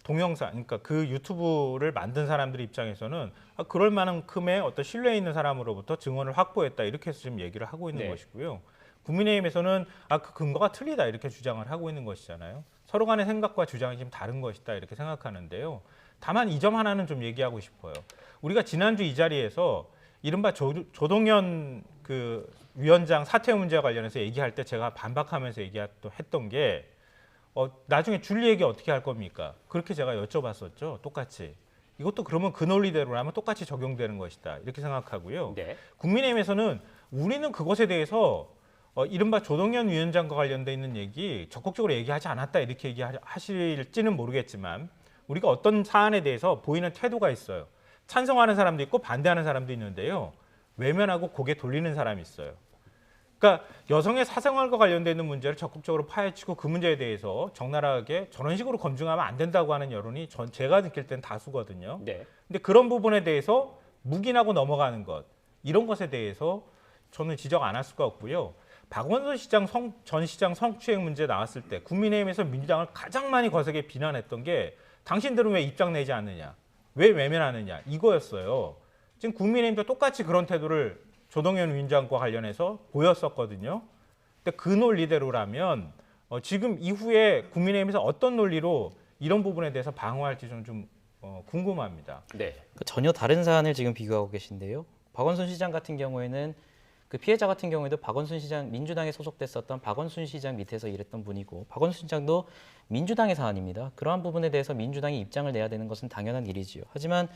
Speaker 3: 동영상, 그러니까 그 유튜브를 만든 사람들 입장에서는 그럴 만큼의 어떤 신뢰 있는 사람으로부터 증언을 확보했다 이렇게 해서 지금 얘기를 하고 있는
Speaker 2: 네.
Speaker 3: 것이고요. 국민의힘에서는 그 근거가 틀리다 이렇게 주장을 하고 있는 것이잖아요. 서로 간의 생각과 주장이 지금 다른 것이다 이렇게 생각하는데요. 다만 이 점 하나는 좀 얘기하고 싶어요. 우리가 지난주 이 자리에서 이른바 조동현 그 위원장 사퇴 문제와 관련해서 얘기할 때 제가 반박하면서 얘기했던 게 나중에 줄리 얘기 어떻게 할 겁니까? 그렇게 제가 여쭤봤었죠. 똑같이. 이것도 그러면 그 논리대로라면 똑같이 적용되는 것이다. 이렇게 생각하고요.
Speaker 2: 네.
Speaker 3: 국민의힘에서는 우리는 그것에 대해서 이른바 조동현 위원장과 관련돼 있는 얘기 적극적으로 얘기하지 않았다 이렇게 얘기하실지는 모르겠지만 우리가 어떤 사안에 대해서 보이는 태도가 있어요. 찬성하는 사람도 있고 반대하는 사람도 있는데요. 외면하고 고개 돌리는 사람이 있어요. 그러니까 여성의 사생활과 관련돼 있는 문제를 적극적으로 파헤치고 그 문제에 대해서 적나라하게 저런 식으로 검증하면 안 된다고 하는 여론이 제가 느낄 땐 다수거든요.
Speaker 2: 네.
Speaker 3: 근데 그런 부분에 대해서 묵인하고 넘어가는 것 이런 것에 대해서 저는 지적 안 할 수가 없고요. 박원순 시장 전 시장 성추행 문제 나왔을 때 국민의힘에서 민주당을 가장 많이 거세게 비난했던 게 당신들은 왜 입장 내지 않느냐, 왜 외면하느냐 이거였어요. 지금 국민의힘도 똑같이 그런 태도를 조동현 위원장과 관련해서 보였었거든요. 근데 그 논리대로라면 지금 이후에 국민의힘에서 어떤 논리로 이런 부분에 대해서 방어할지 좀 궁금합니다.
Speaker 2: 네.
Speaker 5: 전혀 다른 사안을 지금 비교하고 계신데요. 박원순 시장 같은 경우에는 그 피해자 같은 경우에도 박원순 시장 민주당에 소속됐었던 박원순 시장 밑에서 일했던 분이고 박원순 시장도 민주당의 사안입니다. 그러한 부분에 대해서 민주당이 입장을 내야 되는 것은 당연한 일이지요. 하지만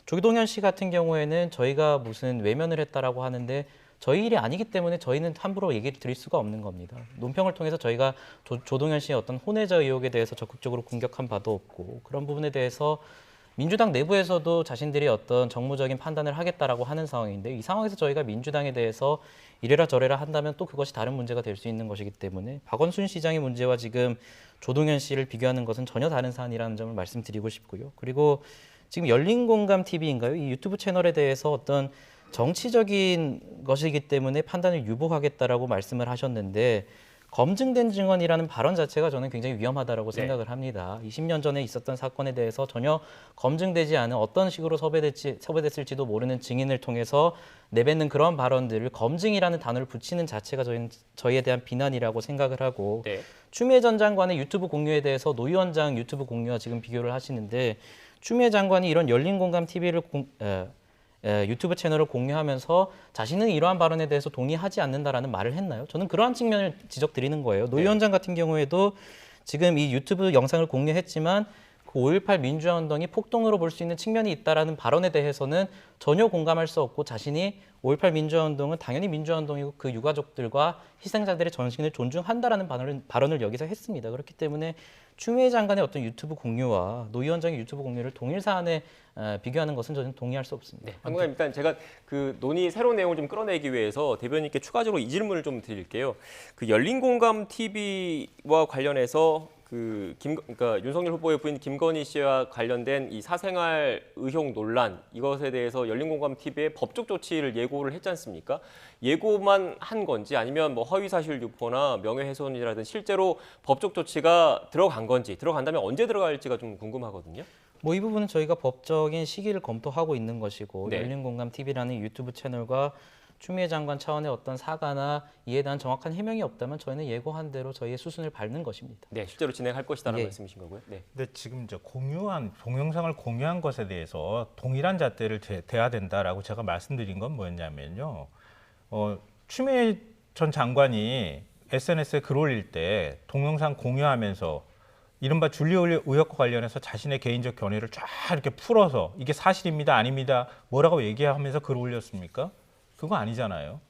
Speaker 5: 조동현 씨 같은 경우에는 저희가 무슨 외면을 했다라고 하는데 저희 일이 아니기 때문에 저희는 함부로 얘기를 드릴 수가 없는 겁니다. 논평을 통해서 저희가 조동현 씨의 어떤 혼외자 의혹에 대해서 적극적으로 공격한 바도 없고 그런 부분에 대해서 민주당 내부에서도 자신들이 어떤 정무적인 판단을 하겠다라고 하는 상황인데 이 상황에서 저희가 민주당에 대해서 이래라 저래라 한다면 또 그것이 다른 문제가 될 수 있는 것이기 때문에 박원순 시장의 문제와 지금 조동현 씨를 비교하는 것은 전혀 다른 사안이라는 점을 말씀드리고 싶고요. 그리고 지금 열린공감TV인가요? 이 유튜브 채널에 대해서 어떤 정치적인 것이기 때문에 판단을 유보하겠다라고 말씀을 하셨는데 검증된 증언이라는 발언 자체가 저는 굉장히 위험하다라고 생각을 합니다. 20년 전에 있었던 사건에 대해서 전혀 검증되지 않은 어떤 식으로 섭외됐을지도 모르는 증인을 통해서 내뱉는 그런 발언들을 검증이라는 단어를 붙이는 자체가 저희에 대한 비난이라고 생각을 하고
Speaker 2: 네.
Speaker 5: 추미애 전 장관의 유튜브 공유에 대해서 노 위원장 유튜브 공유와 지금 비교를 하시는데 추미애 장관이 이런 열린공감TV를 유튜브 채널을 공유하면서 자신은 이러한 발언에 대해서 동의하지 않는다라는 말을 했나요? 저는 그러한 측면을 지적드리는 거예요. 노 위원장 같은 경우에도 지금 이 유튜브 영상을 공유했지만 그 5.18 민주화운동이 폭동으로 볼 수 있는 측면이 있다라는 발언에 대해서는 전혀 공감할 수 없고 자신이 5.18 민주화운동은 당연히 민주화운동이고 그 유가족들과 희생자들의 정신을 존중한다라는 발언을 여기서 했습니다. 그렇기 때문에 추미애 장관의 어떤 유튜브 공유와 노 위원장의 유튜브 공유를 동일 사안에 비교하는 것은 저는 동의할 수 없습니다.
Speaker 2: 네, 방금 일단 제가 그 논의 새로운 내용을 좀 끌어내기 위해서 대변인께 추가적으로 이 질문을 좀 드릴게요. 그 열린공감 TV와 관련해서 그러니까 윤석열 후보의 부인 김건희 씨와 관련된 이 사생활 의혹 논란 이것에 대해서 열린공감 TV에 법적 조치를 예고를 했지 않습니까? 예고만 한 건지 아니면 뭐 허위사실 유포나 명예훼손이라든지 실제로 법적 조치가 들어간 건지 들어간다면 언제 들어갈지가 좀 궁금하거든요.
Speaker 5: 뭐 이 부분은 저희가 법적인 시기를 검토하고 있는 것이고
Speaker 2: 네.
Speaker 5: 열린공감 TV라는 유튜브 채널과 추미애 장관 차원의 어떤 사과나 이에 대한 정확한 해명이 없다면 저희는 예고한 대로 저희의 수순을 밟는 것입니다.
Speaker 2: 네, 실제로 진행할 것이다라는
Speaker 5: 예.
Speaker 2: 말씀이신 거고요. 네.
Speaker 3: 근데 지금 저 공유한 동영상을 공유한 것에 대해서 동일한 잣대를 대야 된다라고 제가 말씀드린 건 뭐였냐면요. 추미애 전 장관이 SNS에 글 올릴 때 동영상 공유하면서 이른바 줄리 의혹과 관련해서 자신의 개인적 견해를 쫙 이렇게 풀어서 이게 사실입니다, 아닙니다, 뭐라고 얘기하면서 글 올렸습니까? 그거 아니잖아요.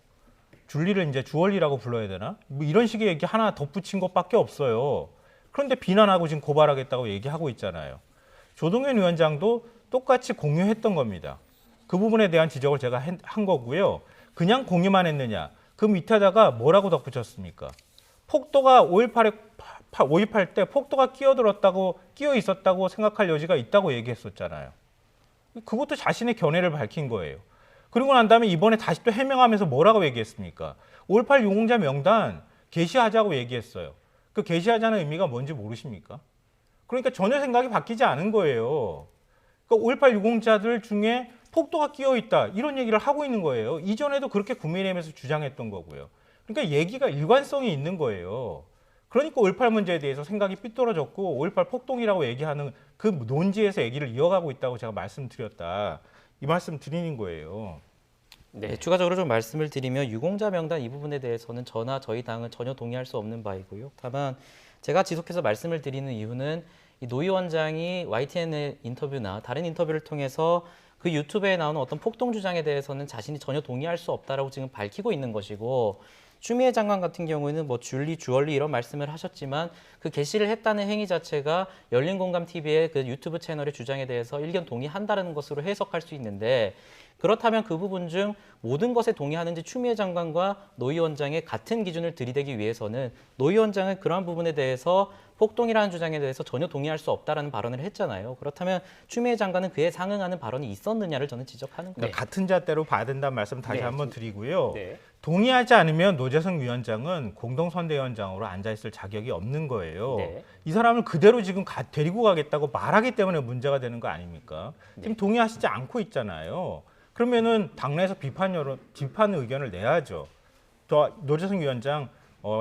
Speaker 3: 줄리를 이제 주얼리라고 불러야 되나? 뭐 이런 식의 얘기 하나 덧붙인 것밖에 없어요. 그런데 비난하고 지금 고발하겠다고 얘기하고 있잖아요. 조동현 위원장도 똑같이 공유했던 겁니다. 그 부분에 대한 지적을 제가 한 거고요. 그냥 공유만 했느냐? 그 밑에다가 뭐라고 덧붙였습니까? 폭도가 5.18 때 폭도가 끼어 있었다고 생각할 여지가 있다고 얘기했었잖아요. 그것도 자신의 견해를 밝힌 거예요. 그리고 난 다음에 이번에 다시 또 해명하면서 뭐라고 얘기했습니까? 5.18 유공자 명단 게시하자고 얘기했어요. 그 게시하자는 의미가 뭔지 모르십니까? 그러니까 전혀 생각이 바뀌지 않은 거예요. 그러니까 5.18 유공자들 중에 폭도가 끼어 있다 이런 얘기를 하고 있는 거예요. 이전에도 그렇게 국민의힘에서 주장했던 거고요. 그러니까 얘기가 일관성이 있는 거예요. 그러니까 5.18 문제에 대해서 생각이 삐뚤어졌고 5.18 폭동이라고 얘기하는 그 논지에서 얘기를 이어가고 있다고 제가 말씀드렸다. 이 말씀 드리는 거예요.
Speaker 5: 네, 추가적으로 좀 말씀을 드리면 유공자 명단 이 부분에 대해서는 저나 저희 당은 전혀 동의할 수 없는 바이고요. 다만 제가 지속해서 말씀을 드리는 이유는 이 노 위원장이 YTN의 인터뷰나 다른 인터뷰를 통해서 그 유튜브에 나오는 어떤 폭동 주장에 대해서는 자신이 전혀 동의할 수 없다라고 지금 밝히고 있는 것이고 추미애 장관 같은 경우에는 뭐 줄리, 주얼리 이런 말씀을 하셨지만 그 게시를 했다는 행위 자체가 열린공감 TV의 그 유튜브 채널의 주장에 대해서 일견 동의한다는 것으로 해석할 수 있는데 그렇다면 그 부분 중 모든 것에 동의하는지 추미애 장관과 노 위원장의 같은 기준을 들이대기 위해서는 노 위원장은 그러한 부분에 대해서 폭동이라는 주장에 대해서 전혀 동의할 수 없다라는 발언을 했잖아요. 그렇다면 추미애 장관은 그에 상응하는 발언이 있었느냐를 저는 지적하는 거예요.
Speaker 3: 그러니까 같은 잣대로 봐야 된다는 말씀 다시
Speaker 2: 네.
Speaker 3: 한번 드리고요.
Speaker 2: 네.
Speaker 3: 동의하지 않으면 노재성 위원장은 공동선대위원장으로 앉아있을 자격이 없는 거예요.
Speaker 2: 네.
Speaker 3: 이 사람을 그대로 지금 데리고 가겠다고 말하기 때문에 문제가 되는 거 아닙니까? 지금 동의하시지 않고 있잖아요. 그러면은 당내에서 비판 의견을 내야죠. 노재성 위원장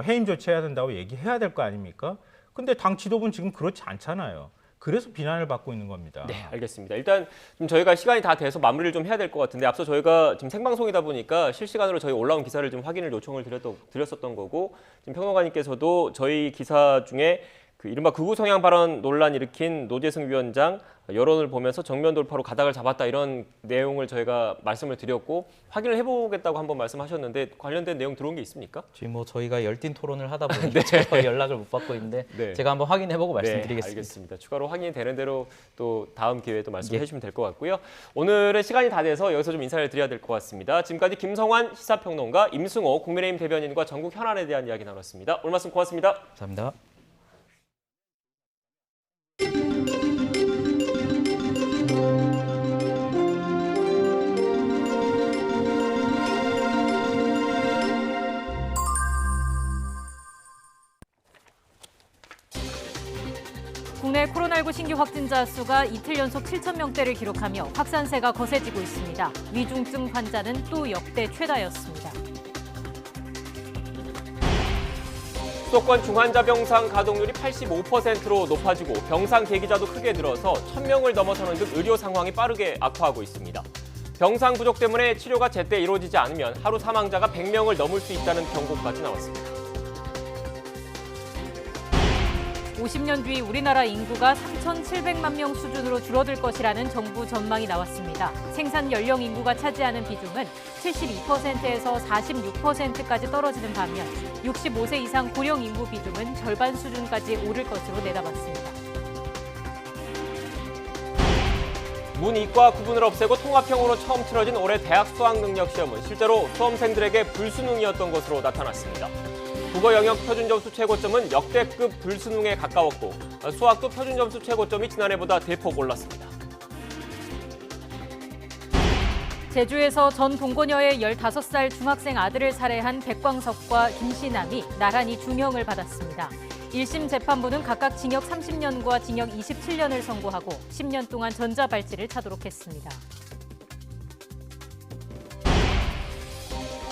Speaker 3: 해임 조치해야 된다고 얘기해야 될 거 아닙니까? 근데 당 지도부는 지금 그렇지 않잖아요. 그래서 비난을 받고 있는 겁니다.
Speaker 2: 네, 알겠습니다. 일단 좀 저희가 시간이 다 돼서 마무리를 좀 해야 될 것 같은데 앞서 저희가 지금 생방송이다 보니까 실시간으로 저희 올라온 기사를 좀 확인을 요청을 드렸었던 거고 지금 평론가님께서도 저희 기사 중에 그 이른바 극우 성향 발언 논란 일으킨 노재승 위원장 여론을 보면서 정면 돌파로 가닥을 잡았다 이런 내용을 저희가 말씀을 드렸고 확인을 해보겠다고 한번 말씀하셨는데 관련된 내용 들어온 게 있습니까?
Speaker 5: 지금 뭐 저희가 열띤 토론을 하다 보니까 제가 연락을 못 받고 있는데
Speaker 2: 네.
Speaker 5: 제가 한번 확인해보고
Speaker 2: 네,
Speaker 5: 말씀드리겠습니다.
Speaker 2: 알겠습니다. 추가로 확인이 되는 대로 또 다음 기회에 또 말씀해 주시면 될 것 같고요. 오늘은 시간이 다 돼서 여기서 좀 인사를 드려야 될 것 같습니다. 지금까지 김성환 시사평론가, 임승호 국민의힘 대변인과 전국 현안에 대한 이야기 나눴습니다. 오늘 말씀 고맙습니다.
Speaker 5: 감사합니다.
Speaker 1: 국내 코로나19 신규 확진자 수가 이틀 연속 7,000명대를 기록하며 확산세가 거세지고 있습니다. 위중증 환자는 또 역대 최다였습니다.
Speaker 2: 수도권 중환자 병상 가동률이 85%로 높아지고 병상 대기자도 크게 늘어서 1,000명을 넘어서는 등 의료 상황이 빠르게 악화하고 있습니다. 병상 부족 때문에 치료가 제때 이루어지지 않으면 하루 사망자가 100명을 넘을 수 있다는 경고까지 나왔습니다.
Speaker 1: 50년 뒤 우리나라 인구가 3,700만 명 수준으로 줄어들 것이라는 정부 전망이 나왔습니다. 생산 연령 인구가 차지하는 비중은 72%에서 46%까지 떨어지는 반면 65세 이상 고령 인구 비중은 절반 수준까지 오를 것으로 내다봤습니다.
Speaker 2: 문이과 구분을 없애고 통합형으로 처음 치러진 올해 대학 수학능력시험은 실제로 수험생들에게 불수능이었던 것으로 나타났습니다. 국어 영역 표준점수 최고점은 역대급 불수능에 가까웠고 수학도 표준점수 최고점이 지난해보다 대폭 올랐습니다.
Speaker 1: 제주에서 전 동거녀의 15살 중학생 아들을 살해한 백광석과 김신남이 나란히 중형을 받았습니다. 1심 재판부는 각각 징역 30년과 징역 27년을 선고하고 10년 동안 전자발찌를 차도록 했습니다.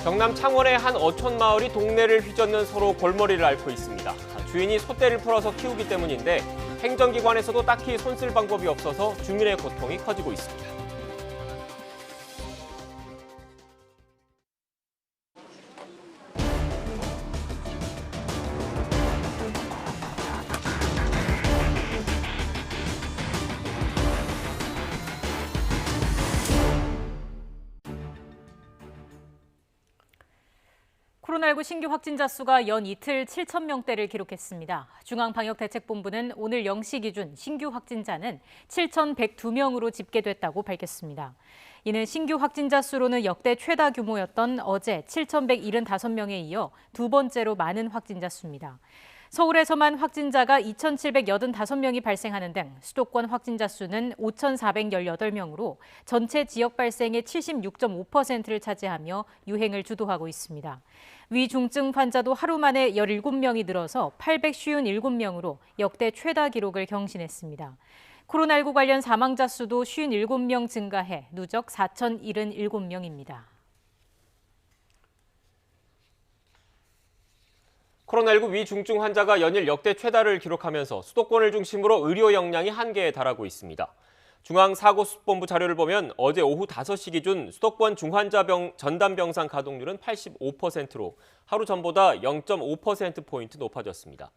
Speaker 2: 경남 창원의 한 어촌 마을이 동네를 휘젓는 서로 골머리를 앓고 있습니다. 주인이 소떼를 풀어서 키우기 때문인데 행정기관에서도 딱히 손쓸 방법이 없어서 주민의 고통이 커지고 있습니다.
Speaker 1: 코로나19 신규 확진자 수가 연 이틀 7천 명대를 기록했습니다. 중앙방역대책본부는 오늘 0시 기준 신규 확진자는 7,102명으로 집계됐다고 밝혔습니다. 이는 신규 확진자 수로는 역대 최다 규모였던 어제 7,175명에 이어 두 번째로 많은 확진자 수입니다. 서울에서만 확진자가 2,785명이 발생하는 등 수도권 확진자 수는 5,418명으로 전체 지역 발생의 76.5%를 차지하며 유행을 주도하고 있습니다. 위중증 환자도 하루 만에 17명이 늘어서 857명으로 역대 최다 기록을 경신했습니다. 코로나19 관련 사망자 수도 57명 증가해 누적 4,077명입니다.
Speaker 2: 코로나19 위중증 환자가 연일 역대 최다를 기록하면서 수도권을 중심으로 의료 역량이 한계에 달하고 있습니다. 중앙사고수습본부 자료를 보면 어제 오후 5시 기준 수도권 중환자 전담병상 가동률은 85%로 하루 전보다 0.5%포인트 높아졌습니다.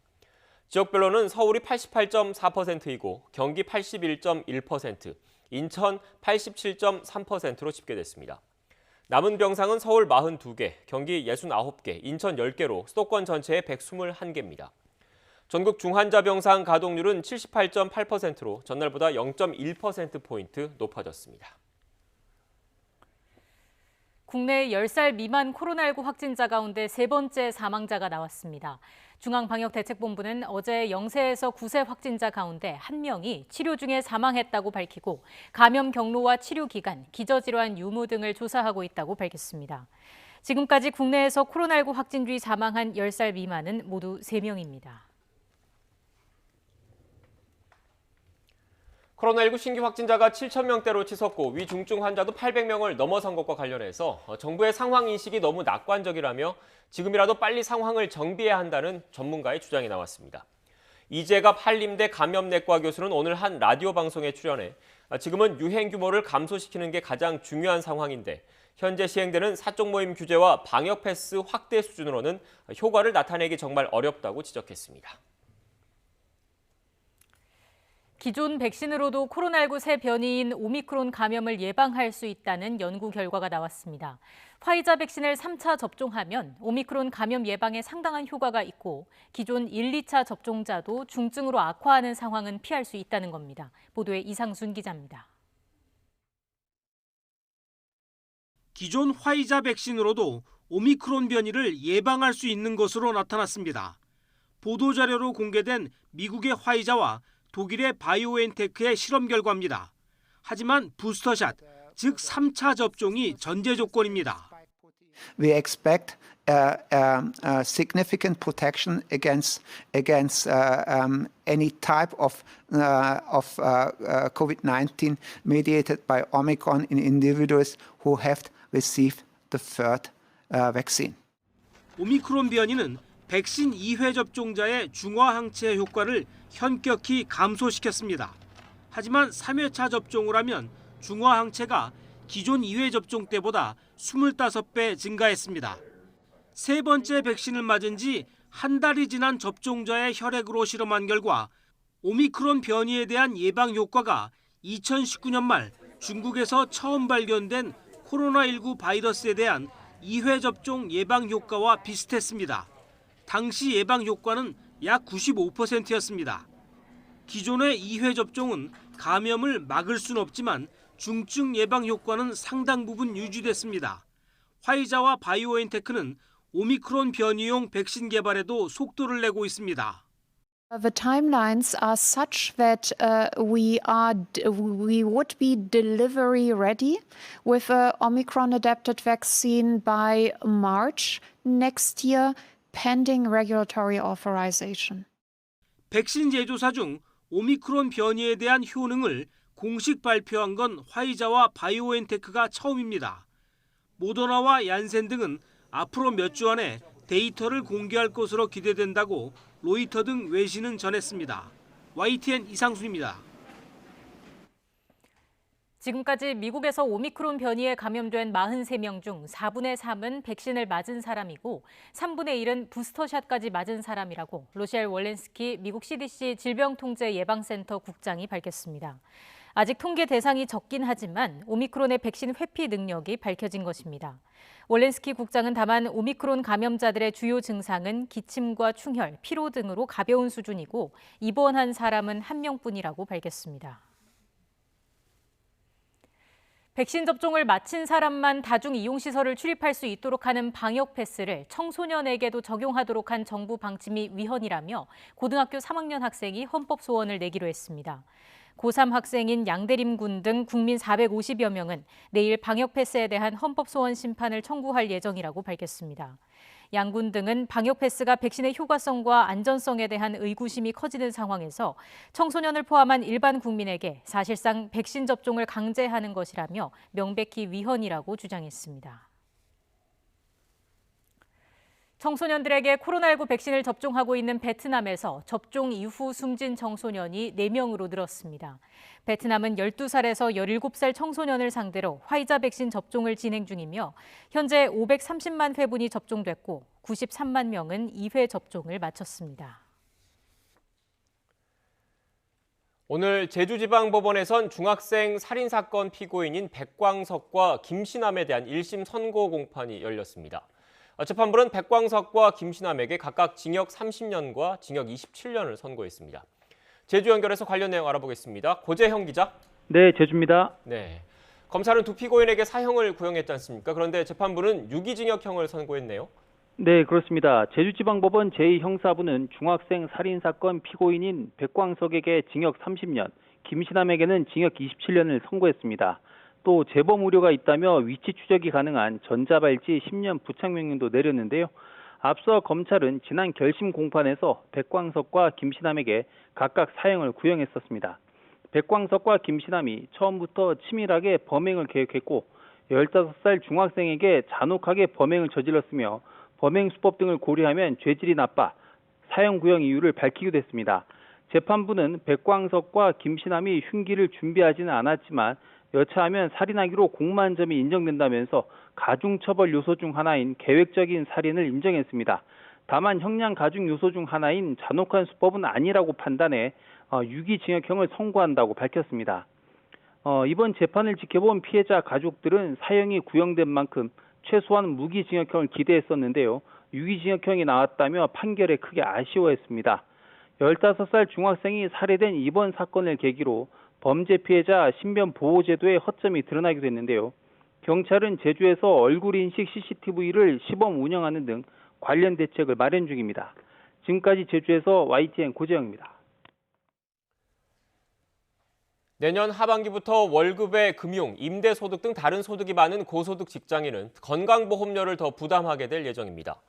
Speaker 2: 지역별로는 서울이 88.4%이고 경기 81.1%, 인천 87.3%로 집계됐습니다. 남은 병상은 서울 42개, 경기 69개, 인천 10개로 수도권 전체의 121개입니다. 전국 중환자 병상 가동률은 78.8%로 전날보다 0.1%포인트 높아졌습니다.
Speaker 1: 국내 10살 미만 코로나19 확진자 가운데 세 번째 사망자가 나왔습니다. 중앙방역대책본부는 어제 0세에서 9세 확진자 가운데 1명이 치료 중에 사망했다고 밝히고 감염 경로와 치료 기간, 기저질환 유무 등을 조사하고 있다고 밝혔습니다. 지금까지 국내에서 코로나19 확진 뒤 사망한 10살 미만은 모두 3명입니다.
Speaker 2: 코로나19 신규 확진자가 7,000명대로 치솟고 위중증 환자도 800명을 넘어선 것과 관련해서 정부의 상황 인식이 너무 낙관적이라며 지금이라도 빨리 상황을 정비해야 한다는 전문가의 주장이 나왔습니다. 이재갑 한림대 감염내과 교수는 오늘 한 라디오 방송에 출연해 지금은 유행 규모를 감소시키는 게 가장 중요한 상황인데 현재 시행되는 사적 모임 규제와 방역 패스 확대 수준으로는 효과를 나타내기 정말 어렵다고 지적했습니다.
Speaker 1: 기존 백신으로도 코로나19 새 변이인 오미크론 감염을 예방할 수 있다는 연구 결과가 나왔습니다. 화이자 백신을 3차 접종하면 오미크론 감염 예방에 상당한 효과가 있고 기존 1, 2차 접종자도 중증으로 악화하는 상황은 피할 수 있다는 겁니다. 보도에 이상순 기자입니다.
Speaker 9: 기존 화이자 백신으로도 오미크론 변이를 예방할 수 있는 것으로 나타났습니다. 보도자료로 공개된 미국의 화이자와 독일의 바이오엔테크의 실험 결과입니다. 하지만 부스터샷, 즉 3차 접종이 전제 조건입니다.
Speaker 10: We expect significant protection against any type of COVID-19 mediated by Omicron in individuals who have received the third vaccine.
Speaker 9: 오미크론 변이는 백신 2회 접종자의 중화항체 효과를 현격히 감소시켰습니다. 하지만 3회차 접종을 하면 중화항체가 기존 2회 접종 때보다 25배 증가했습니다. 세 번째 백신을 맞은 지 한 달이 지난 접종자의 혈액으로 실험한 결과 오미크론 변이에 대한 예방 효과가 2019년 말 중국에서 처음 발견된 코로나19 바이러스에 대한 2회 접종 예방 효과와 비슷했습니다. 당시 예방 효과는 약 95%였습니다. 기존의 2회 접종은 감염을 막을 수는 없지만 중증 예방 효과는 상당 부분 유지됐습니다. 화이자와 바이오엔테크는 오미크론 변이용 백신 개발에도 속도를 내고 있습니다.
Speaker 11: The timelines are such that we would be delivery ready with a Omicron adapted vaccine by March next year, pending regulatory authorization.
Speaker 9: 백신 제조사 중 오미크론 변이에 대한 효능을 공식 발표한 건 화이자와 바이오엔테크가 처음입니다. 모더나와 얀센 등은 앞으로 몇 주 안에 데이터를 공개할 것으로 기대된다고 로이터 등 외신은 전했습니다. YTN 이상순입니다.
Speaker 1: 지금까지 미국에서 오미크론 변이에 감염된 43명 중 4분의 3은 백신을 맞은 사람이고 3분의 1은 부스터샷까지 맞은 사람이라고 로셸 월렌스키 미국 CDC 질병통제예방센터 국장이 밝혔습니다. 아직 통계 대상이 적긴 하지만 오미크론의 백신 회피 능력이 밝혀진 것입니다. 월렌스키 국장은 다만 오미크론 감염자들의 주요 증상은 기침과 충혈, 피로 등으로 가벼운 수준이고 입원한 사람은 1명뿐이라고 밝혔습니다. 백신 접종을 마친 사람만 다중 이용시설을 출입할 수 있도록 하는 방역 패스를 청소년에게도 적용하도록 한 정부 방침이 위헌이라며 고등학교 3학년 학생이 헌법 소원을 내기로 했습니다. 고3 학생인 양대림 군 등 국민 450여 명은 내일 방역 패스에 대한 헌법 소원 심판을 청구할 예정이라고 밝혔습니다. 양군 등은 방역 패스가 백신의 효과성과 안전성에 대한 의구심이 커지는 상황에서 청소년을 포함한 일반 국민에게 사실상 백신 접종을 강제하는 것이라며 명백히 위헌이라고 주장했습니다. 청소년들에게 코로나19 백신을 접종하고 있는 베트남에서 접종 이후 숨진 청소년이 4명으로 늘었습니다. 베트남은 12살에서 17살 청소년을 상대로 화이자 백신 접종을 진행 중이며 현재 530만 회분이 접종됐고 93만 명은 2회 접종을 마쳤습니다.
Speaker 2: 오늘 제주지방법원에선 중학생 살인사건 피고인인 백광석과 김신남에 대한 1심 선고 공판이 열렸습니다. 재판부는 백광석과 김신남에게 각각 징역 30년과 징역 27년을 선고했습니다. 제주 연결해서 관련 내용 알아보겠습니다. 고재형 기자.
Speaker 12: 네, 제주입니다.
Speaker 2: 네, 검찰은 두 피고인에게 사형을 구형했지 않습니까? 그런데 재판부는 유기징역형을 선고했네요.
Speaker 12: 네, 그렇습니다. 제주지방법원 제2형사부는 중학생 살인사건 피고인인 백광석에게 징역 30년, 김신남에게는 징역 27년을 선고했습니다. 또 재범 우려가 있다며 위치 추적이 가능한 전자발찌 10년 부착명령도 내렸는데요. 앞서 검찰은 지난 결심 공판에서 백광석과 김신남에게 각각 사형을 구형했었습니다. 백광석과 김신남이 처음부터 치밀하게 범행을 계획했고 15살 중학생에게 잔혹하게 범행을 저질렀으며 범행 수법 등을 고려하면 죄질이 나빠 사형 구형 이유를 밝히기도 했습니다. 재판부는 백광석과 김신남이 흉기를 준비하지는 않았지만 여차하면 살인하기로 공모한 점이 인정된다면서 가중처벌 요소 중 하나인 계획적인 살인을 인정했습니다. 다만 형량 가중 요소 중 하나인 잔혹한 수법은 아니라고 판단해 유기징역형을 선고한다고 밝혔습니다. 이번 재판을 지켜본 피해자 가족들은 사형이 구형된 만큼 최소한 무기징역형을 기대했었는데요. 유기징역형이 나왔다며 판결에 크게 아쉬워했습니다. 15살 중학생이 살해된 이번 사건을 계기로 범죄 피해자 신변 보호 제도의 허점이 드러나기도 했는데요. 경찰은 제주에서 얼굴 인식 CCTV를 시범 운영하는 등 관련 대책을 마련 중입니다. 지금까지 제주에서 YTN 고재영입니다.
Speaker 2: 내년 하반기부터 월급의 금융, 임대소득 등 다른 소득이 많은 고소득 직장인은 건강보험료를 더 부담하게 될 예정입니다.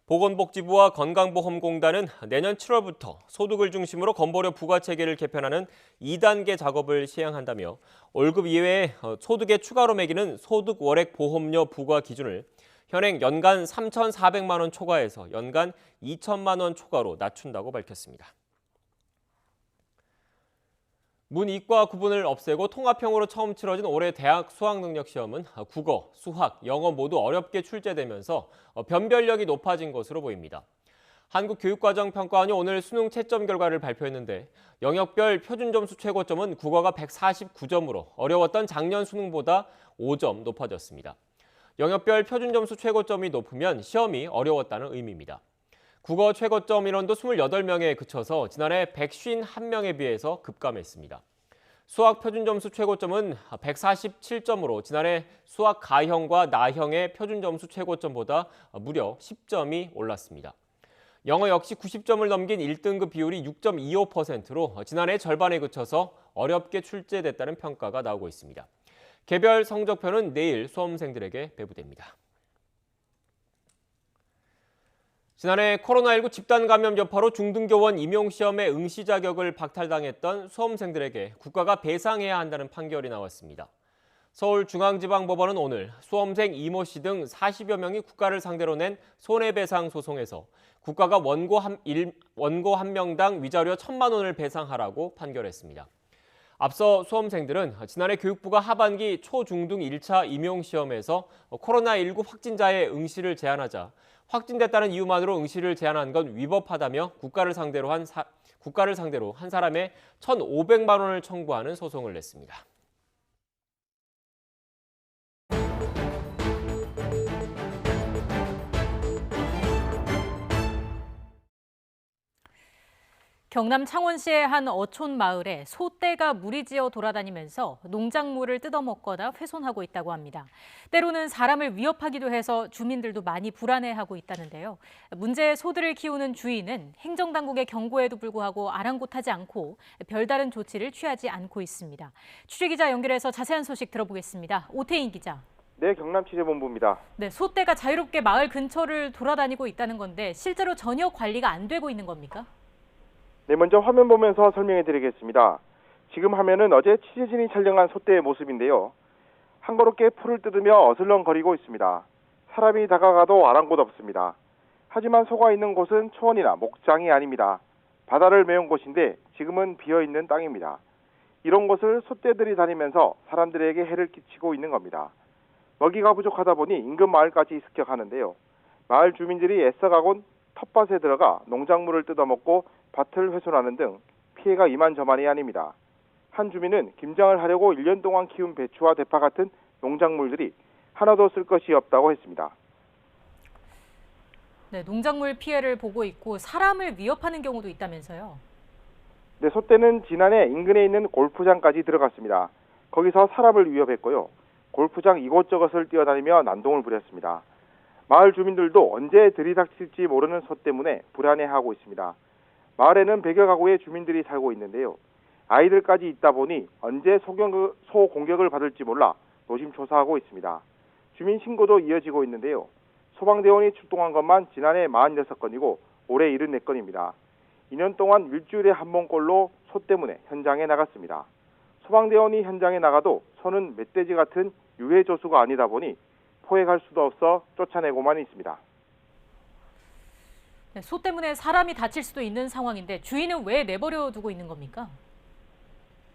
Speaker 2: 보건복지부와 건강보험공단은 내년 7월부터 소득을 중심으로 건보료 부과체계를 개편하는 2단계 작업을 시행한다며 월급 이외에 소득에 추가로 매기는 소득 월액 보험료 부과 기준을 현행 연간 3,400만 원 초과에서 연간 2천만 원 초과로 낮춘다고 밝혔습니다. 문이과 구분을 없애고 통합형으로 처음 치러진 올해 대학 수학능력시험은 국어, 수학, 영어 모두 어렵게 출제되면서 변별력이 높아진 것으로 보입니다. 한국교육과정평가원이 오늘 수능 채점 결과를 발표했는데 영역별 표준점수 최고점은 국어가 149점으로 어려웠던 작년 수능보다 5점 높아졌습니다. 영역별 표준점수 최고점이 높으면 시험이 어려웠다는 의미입니다. 국어 최고점 인원도 28명에 그쳐서 지난해 151명에 비해서 급감했습니다. 수학 표준점수 최고점은 147점으로 지난해 수학 가형과 나형의 표준점수 최고점보다 무려 10점이 올랐습니다. 영어 역시 90점을 넘긴 1등급 비율이 6.25%로 지난해 절반에 그쳐서 어렵게 출제됐다는 평가가 나오고 있습니다. 개별 성적표는 내일 수험생들에게 배부됩니다. 지난해 코로나19 집단 감염 여파로 중등교원 임용시험의 응시 자격을 박탈당했던 수험생들에게 국가가 배상해야 한다는 판결이 나왔습니다. 서울중앙지방법원은 오늘 수험생 이모 씨 등 40여 명이 국가를 상대로 낸 손해배상 소송에서 국가가 원고 한 명당 위자료 1,000만 원을 배상하라고 판결했습니다. 앞서 수험생들은 지난해 교육부가 하반기 초중등 1차 임용시험에서 코로나19 확진자의 응시를 제한하자 확진됐다는 이유만으로 응시를 제한한 건 위법하다며 국가를 상대로 한 사람의 1,500만 원을 청구하는 소송을 냈습니다.
Speaker 1: 경남 창원시의 한 어촌 마을에 소떼가 무리지어 돌아다니면서 농작물을 뜯어먹거나 훼손하고 있다고 합니다. 때로는 사람을 위협하기도 해서 주민들도 많이 불안해하고 있다는데요. 문제의 소들을 키우는 주인은 행정당국의 경고에도 불구하고 아랑곳하지 않고 별다른 조치를 취하지 않고 있습니다. 취재기자 연결해서 자세한 소식 들어보겠습니다. 오태인 기자.
Speaker 13: 네, 경남 취재본부입니다.
Speaker 1: 네, 소떼가 자유롭게 마을 근처를 돌아다니고 있다는 건데 실제로 전혀 관리가 안 되고 있는 겁니까?
Speaker 13: 네, 먼저 화면 보면서 설명해 드리겠습니다. 지금 화면은 어제 취재진이 촬영한 소떼의 모습인데요. 한거롭게 풀을 뜯으며 어슬렁거리고 있습니다. 사람이 다가가도 아랑곳 없습니다. 하지만 소가 있는 곳은 초원이나 목장이 아닙니다. 바다를 메운 곳인데 지금은 비어있는 땅입니다. 이런 곳을 소떼들이 다니면서 사람들에게 해를 끼치고 있는 겁니다. 먹이가 부족하다 보니 인근 마을까지 습격하는데요. 마을 주민들이 애써가곤 텃밭에 들어가 농작물을 뜯어먹고 밭을 훼손하는 등 피해가 이만저만이 아닙니다. 한 주민은 김장을 하려고 1년 동안 키운 배추와 대파 같은 농작물들이 하나도 쓸 것이 없다고 했습니다.
Speaker 1: 네, 농작물 피해를 보고 있고 사람을 위협하는 경우도 있다면서요?
Speaker 13: 네, 소떼는 지난해 인근에 있는 골프장까지 들어갔습니다. 거기서 사람을 위협했고요. 골프장 이곳저곳을 뛰어다니며 난동을 부렸습니다. 마을 주민들도 언제 들이닥칠지 모르는 소 때문에 불안해하고 있습니다. 마을에는 100여 가구의 주민들이 살고 있는데요. 아이들까지 있다 보니 언제 소 공격을 받을지 몰라 노심초사하고 있습니다. 주민 신고도 이어지고 있는데요. 소방대원이 출동한 것만 지난해 46건이고 올해 74건입니다. 2년 동안 일주일에 한 번꼴로 소 때문에 현장에 나갔습니다. 소방대원이 현장에 나가도 소는 멧돼지 같은 유해조수가 아니다 보니 포획할 수도 없어 쫓아내고만 있습니다.
Speaker 1: 네, 소 때문에 사람이 다칠 수도 있는 상황인데 주인은 왜 내버려 두고 있는 겁니까?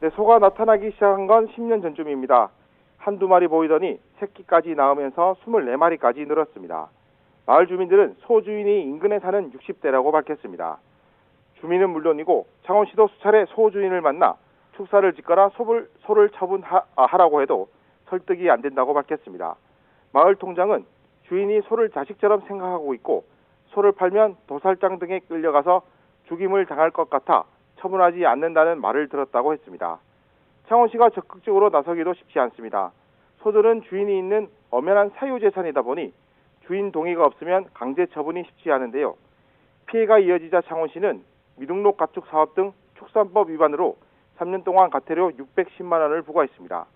Speaker 13: 네, 소가 나타나기 시작한 건 10년 전쯤입니다. 한두 마리 보이더니 새끼까지 낳으면서 24마리까지 늘었습니다. 마을 주민들은 소 주인이 인근에 사는 60대라고 밝혔습니다. 주민은 물론이고 창원시도 수차례 소 주인을 만나 축사를 짓거나 소를 처분하라고 해도 설득이 안 된다고 밝혔습니다. 마을 통장은 주인이 소를 자식처럼 생각하고 있고 소를 팔면 도살장 등에 끌려가서 죽임을 당할 것 같아 처분하지 않는다는 말을 들었다고 했습니다. 창원시가 적극적으로 나서기도 쉽지 않습니다. 소들은 주인이 있는 엄연한 사유재산이다 보니 주인 동의가 없으면 강제 처분이 쉽지 않은데요. 피해가 이어지자 창원시는 미등록 가축 사업 등 축산법 위반으로 3년 동안 과태료 610만 원을 부과했습니다.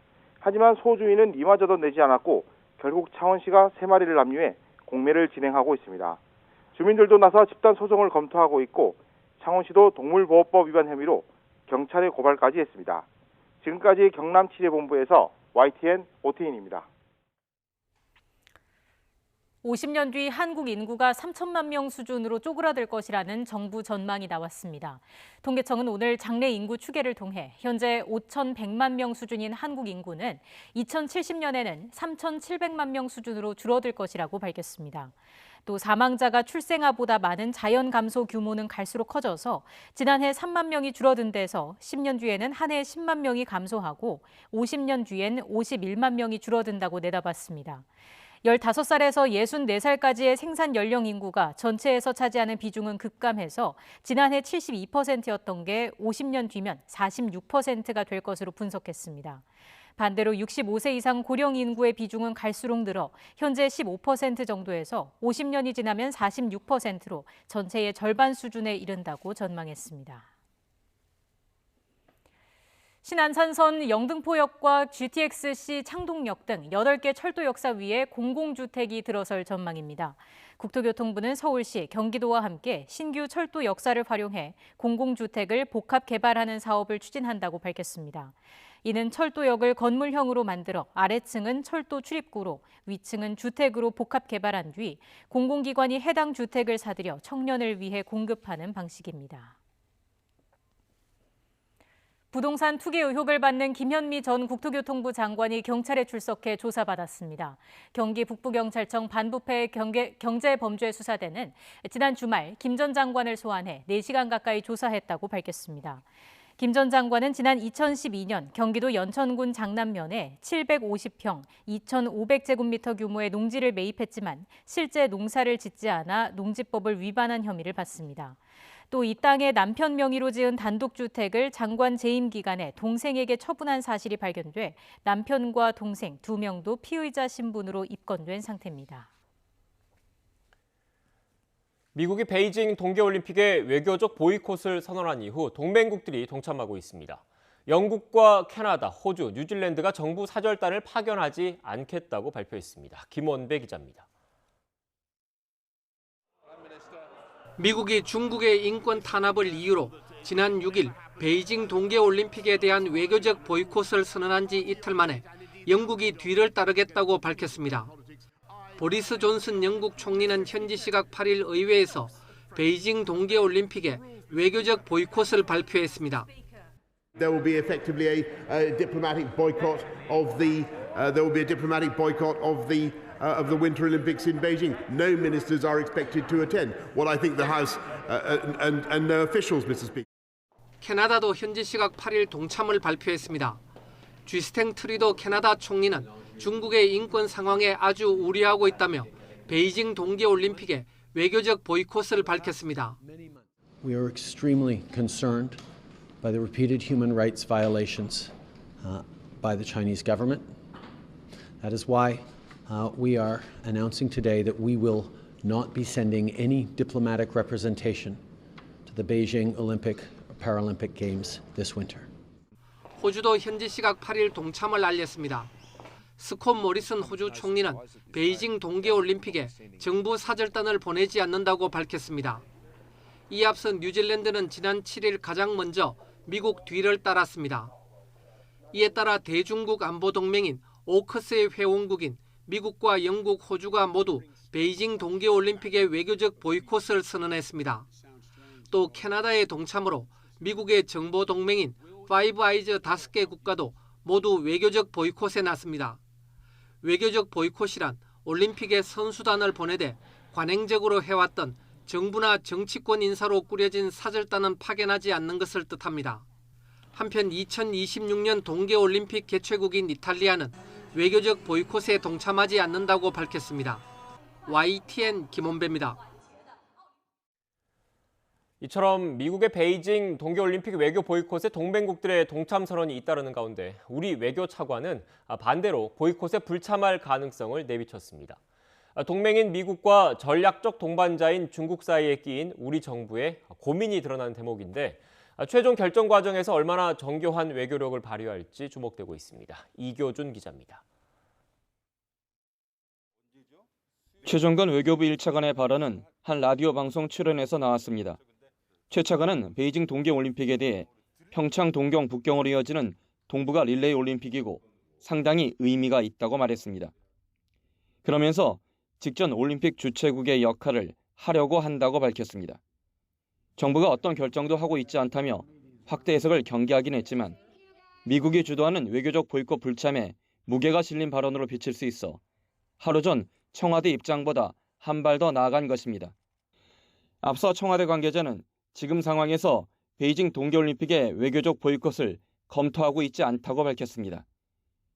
Speaker 13: 하지만 소 주인은 이마저도 내지 않았고 결국 창원시가 3마리를 압류해 공매를 진행하고 있습니다. 주민들도 나서 집단 소송을 검토하고 있고 창원시도 동물보호법 위반 혐의로 경찰에 고발까지 했습니다. 지금까지 경남 취재본부에서 YTN 오태인입니다.
Speaker 1: 50년 뒤 한국 인구가 3천만 명 수준으로 쪼그라들 것이라는 정부 전망이 나왔습니다. 통계청은 오늘 장래 인구 추계를 통해 현재 5,100만 명 수준인 한국 인구는 2070년에는 3,700만 명 수준으로 줄어들 것이라고 밝혔습니다. 또 사망자가 출생아보다 많은 자연 감소 규모는 갈수록 커져서 지난해 3만 명이 줄어든 데서 10년 뒤에는 한 해 10만 명이 감소하고 50년 뒤엔 51만 명이 줄어든다고 내다봤습니다. 15살에서 64살까지의 생산 연령 인구가 전체에서 차지하는 비중은 급감해서 지난해 72%였던 게 50년 뒤면 46%가 될 것으로 분석했습니다. 반대로 65세 이상 고령 인구의 비중은 갈수록 늘어 현재 15% 정도에서 50년이 지나면 46%로 전체의 절반 수준에 이른다고 전망했습니다. 신안산선 영등포역과 GTX-C 창동역 등 8개 철도 역사 위에 공공주택이 들어설 전망입니다. 국토교통부는 서울시, 경기도와 함께 신규 철도 역사를 활용해 공공주택을 복합 개발하는 사업을 추진한다고 밝혔습니다. 이는 철도역을 건물형으로 만들어 아래층은 철도 출입구로, 위층은 주택으로 복합 개발한 뒤 공공기관이 해당 주택을 사들여 청년을 위해 공급하는 방식입니다. 부동산 투기 의혹을 받는 김현미 전 국토교통부 장관이 경찰에 출석해 조사받았습니다. 경기 북부경찰청 반부패 경제범죄수사대는 지난 주말 김 전 장관을 소환해 4시간 가까이 조사했다고 밝혔습니다. 김 전 장관은 지난 2012년 경기도 연천군 장남면에 750평, 2,500제곱미터 규모의 농지를 매입했지만 실제 농사를 짓지 않아 농지법을 위반한 혐의를 받습니다. 또 이 땅에 남편 명의로 지은 단독주택을 장관 재임 기간에 동생에게 처분한 사실이 발견돼 남편과 동생 2명도 피의자 신분으로 입건된 상태입니다.
Speaker 2: 미국이 베이징 동계올림픽에 외교적 보이콧을 선언한 이후 동맹국들이 동참하고 있습니다. 영국과 캐나다, 호주, 뉴질랜드가 정부 사절단을 파견하지 않겠다고 발표했습니다. 김원배 기자입니다.
Speaker 9: 미국이 중국의 인권 탄압을 이유로 지난 6일 베이징 동계올림픽에 대한 외교적 보이콧을 선언한 지 이틀 만에 영국이 뒤를 따르겠다고 밝혔습니다. 보리스 존슨 영국 총리는 현지 시각 8일 의회에서 베이징 동계올림픽에 외교적 보이콧을 발표했습니다.
Speaker 14: There will be effectively a diplomatic boycott of the Winter Olympics in Beijing. No ministers are expected to attend. What I think the House and no officials, Mr. Speaker.
Speaker 9: 캐나다도 현지 시각 8일 동참을 발표했습니다. 쥐스탱 트리도 캐나다 총리는 중국의 인권 상황에 아주 우려하고 있다며 베이징 동계올림픽에 외교적 보이콧을 밝혔습니다.
Speaker 15: We are extremely concerned by the repeated human rights violations by the Chinese government. That is why we are announcing today that we will not be sending any diplomatic representation to the Beijing Olympic Paralympic Games this winter.
Speaker 9: 호주도 현지 시각 8일 동참을 알렸습니다. 스콧 모리슨 호주 총리는 베이징 동계올림픽에 정부 사절단을 보내지 않는다고 밝혔습니다. 이에 앞서 뉴질랜드는 지난 7일 가장 먼저 미국 뒤를 따랐습니다. 이에 따라 대중국 안보동맹인 오커스의 회원국인 미국과 영국, 호주가 모두 베이징 동계올림픽의 외교적 보이콧을 선언했습니다. 또 캐나다의 동참으로 미국의 정보동맹인 파이브 아이즈 5개 국가도 모두 외교적 보이콧에 나섭니다. 외교적 보이콧이란 올림픽에 선수단을 보내되 관행적으로 해왔던 정부나 정치권 인사로 꾸려진 사절단은 파견하지 않는 것을 뜻합니다. 한편 2026년 동계올림픽 개최국인 이탈리아는 외교적 보이콧에 동참하지 않는다고 밝혔습니다. YTN 김원배입니다.
Speaker 2: 이처럼 미국의 베이징 동계올림픽 외교 보이콧에 동맹국들의 동참 선언이 잇따르는 가운데 우리 외교차관은 반대로 보이콧에 불참할 가능성을 내비쳤습니다. 동맹인 미국과 전략적 동반자인 중국 사이에 끼인 우리 정부의 고민이 드러나는 대목인데 최종 결정 과정에서 얼마나 정교한 외교력을 발휘할지 주목되고 있습니다. 이교준 기자입니다.
Speaker 16: 최정건 외교부 1차관의 발언은 한 라디오 방송 출연에서 나왔습니다. 최 차관은 베이징 동계올림픽에 대해 평창 동경 북경으로 이어지는 동북아 릴레이 올림픽이고 상당히 의미가 있다고 말했습니다. 그러면서 직전 올림픽 주최국의 역할을 하려고 한다고 밝혔습니다. 정부가 어떤 결정도 하고 있지 않다며 확대 해석을 경계하긴 했지만 미국이 주도하는 외교적 보이콧 불참에 무게가 실린 발언으로 비칠 수 있어 하루 전 청와대 입장보다 한 발 더 나아간 것입니다. 앞서 청와대 관계자는 지금 상황에서 베이징 동계올림픽의 외교적 보이콧을 검토하고 있지 않다고 밝혔습니다.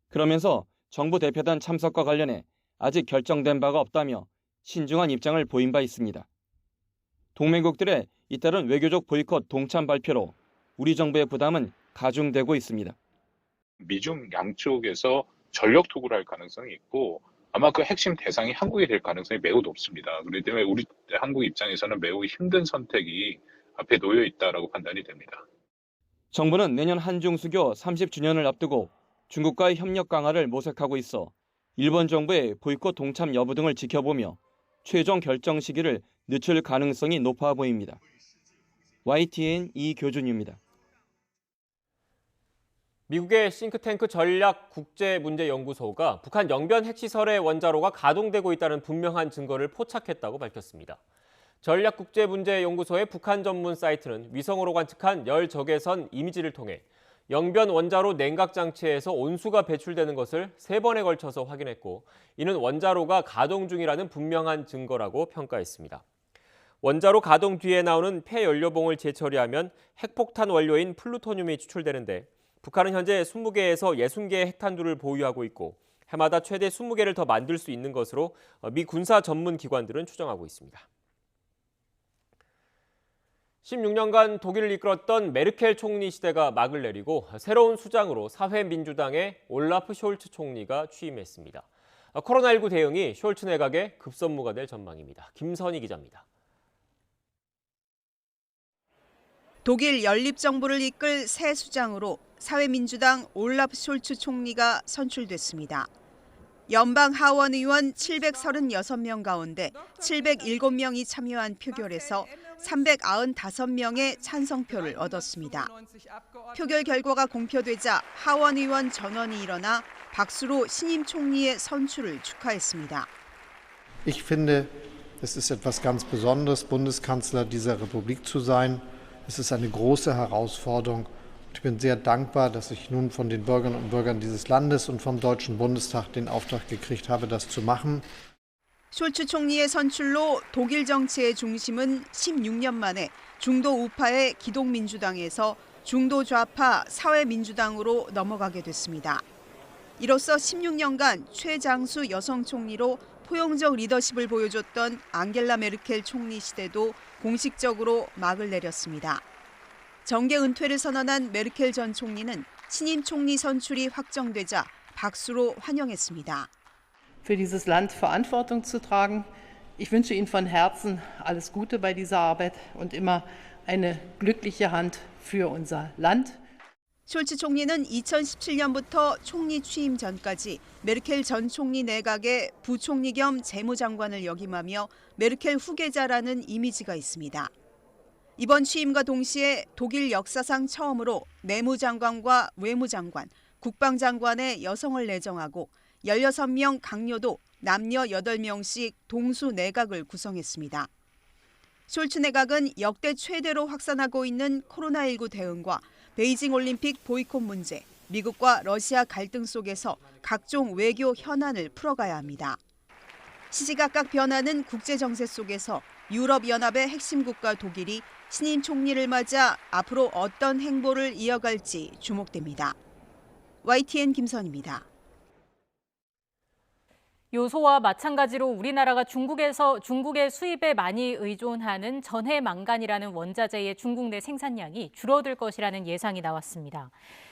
Speaker 16: 그러면서 정부 대표단 참석과 관련해 아직 결정된 바가 없다며 신중한 입장을 보인 바 있습니다. 동맹국들의 잇따른 외교적 보이콧 동참 발표로 우리 정부의 부담은 가중되고 있습니다.
Speaker 17: 미중 양쪽에서 전력 투구를 할 가능성이 있고 아마 그 핵심 대상이 한국이 될 가능성이 매우 높습니다. 그렇기 때문에 우리 한국 입장에서는 매우 힘든 선택이 앞에 놓여 있다라고 판단이 됩니다.
Speaker 16: 정부는 내년 한중 수교 30주년을 앞두고 중국과의 협력 강화를 모색하고 있어 일본 정부의 보이콧 동참 여부 등을 지켜보며 최종 결정 시기를 늦출 가능성이 높아 보입니다. YTN 이교준입니다.
Speaker 2: 미국의 싱크탱크 전략국제문제연구소가 북한 영변 핵시설의 원자로가 가동되고 있다는 분명한 증거를 포착했다고 밝혔습니다. 전략국제문제연구소의 북한 전문 사이트는 위성으로 관측한 열 적외선 이미지를 통해 영변 원자로 냉각장치에서 온수가 배출되는 것을 3번에 걸쳐서 확인했고, 이는 원자로가 가동 중이라는 분명한 증거라고 평가했습니다. 원자로 가동 뒤에 나오는 폐연료봉을 재처리하면 핵폭탄 원료인 플루토늄이 추출되는데, 북한은 현재 20개에서 60개의 핵탄두를 보유하고 있고 해마다 최대 20개를 더 만들 수 있는 것으로 미 군사 전문 기관들은 추정하고 있습니다. 16년간 독일을 이끌었던 메르켈 총리 시대가 막을 내리고 새로운 수장으로 사회민주당의 올라프 숄츠 총리가 취임했습니다. 코로나19 대응이 숄츠 내각의 급선무가 될 전망입니다. 김선희 기자입니다.
Speaker 18: 독일 연립정부를 이끌 새 수장으로 사회민주당 올라프 숄츠 총리가 선출됐습니다. 연방 하원 의원 736명 가운데 707명이 참여한 표결에서 395명의 찬성표를 얻었습니다. 표결 결과가 공표되자 하원 의원 전원이 일어나 박수로 신임 총리의 선출을 축하했습니다.
Speaker 19: Ich finde, es ist etwas ganz Besonderes, Bundeskanzler dieser Republik zu sein. Es ist eine große Herausforderung. Ich bin sehr dankbar, dass ich nun von den Bürgerinnen und Bürgern dieses Landes und vom Deutschen Bundestag den Auftrag gekriegt habe, das zu machen.
Speaker 18: 숄츠 총리의 선출로 독일 정치의 중심은 16년 만에 중도 우파의 기독민주당에서 중도 좌파 사회민주당으로 넘어가게 됐습니다. 이로써 16년간 최장수 여성 총리로 포용적 리더십을 보여줬던 앙겔라 메르켈 총리 시대도 공식적으로 막을 내렸습니다. 정계 은퇴를 선언한 메르켈 전 총리는 신임 총리 선출이 확정되자 박수로 환영했습니다.
Speaker 20: für dieses Land Verantwortung zu tragen. Ich wünsche Ihnen von Herzen alles Gute bei dieser Arbeit und immer eine glückliche Hand für unser Land.
Speaker 18: 숄츠 총리는 2017년부터 총리 취임 전까지 메르켈 전 총리 내각의 부총리 겸 재무장관을 역임하며 메르켈 후계자라는 이미지가 있습니다. 이번 취임과 동시에 독일 역사상 처음으로 내무장관과 외무장관, 국방장관에 여성을 내정하고 16명 강요도 남녀 8명씩 동수 내각을 구성했습니다. 숄츠 내각은 역대 최대로 확산하고 있는 코로나19 대응과 베이징 올림픽 보이콧 문제, 미국과 러시아 갈등 속에서 각종 외교 현안을 풀어가야 합니다. 시시각각 변하는 국제 정세 속에서 유럽연합의 핵심 국가 독일이 신임 총리를 맞아 앞으로 어떤 행보를 이어갈지 주목됩니다. YTN 김선입니다.
Speaker 1: 요소와 마찬가지로 우리나라가 중국의 수입에 많이 의존하는 전해망간이라는 원자재의 중국 내 생산량이 줄어들 것이라는 예상이 나왔습니다.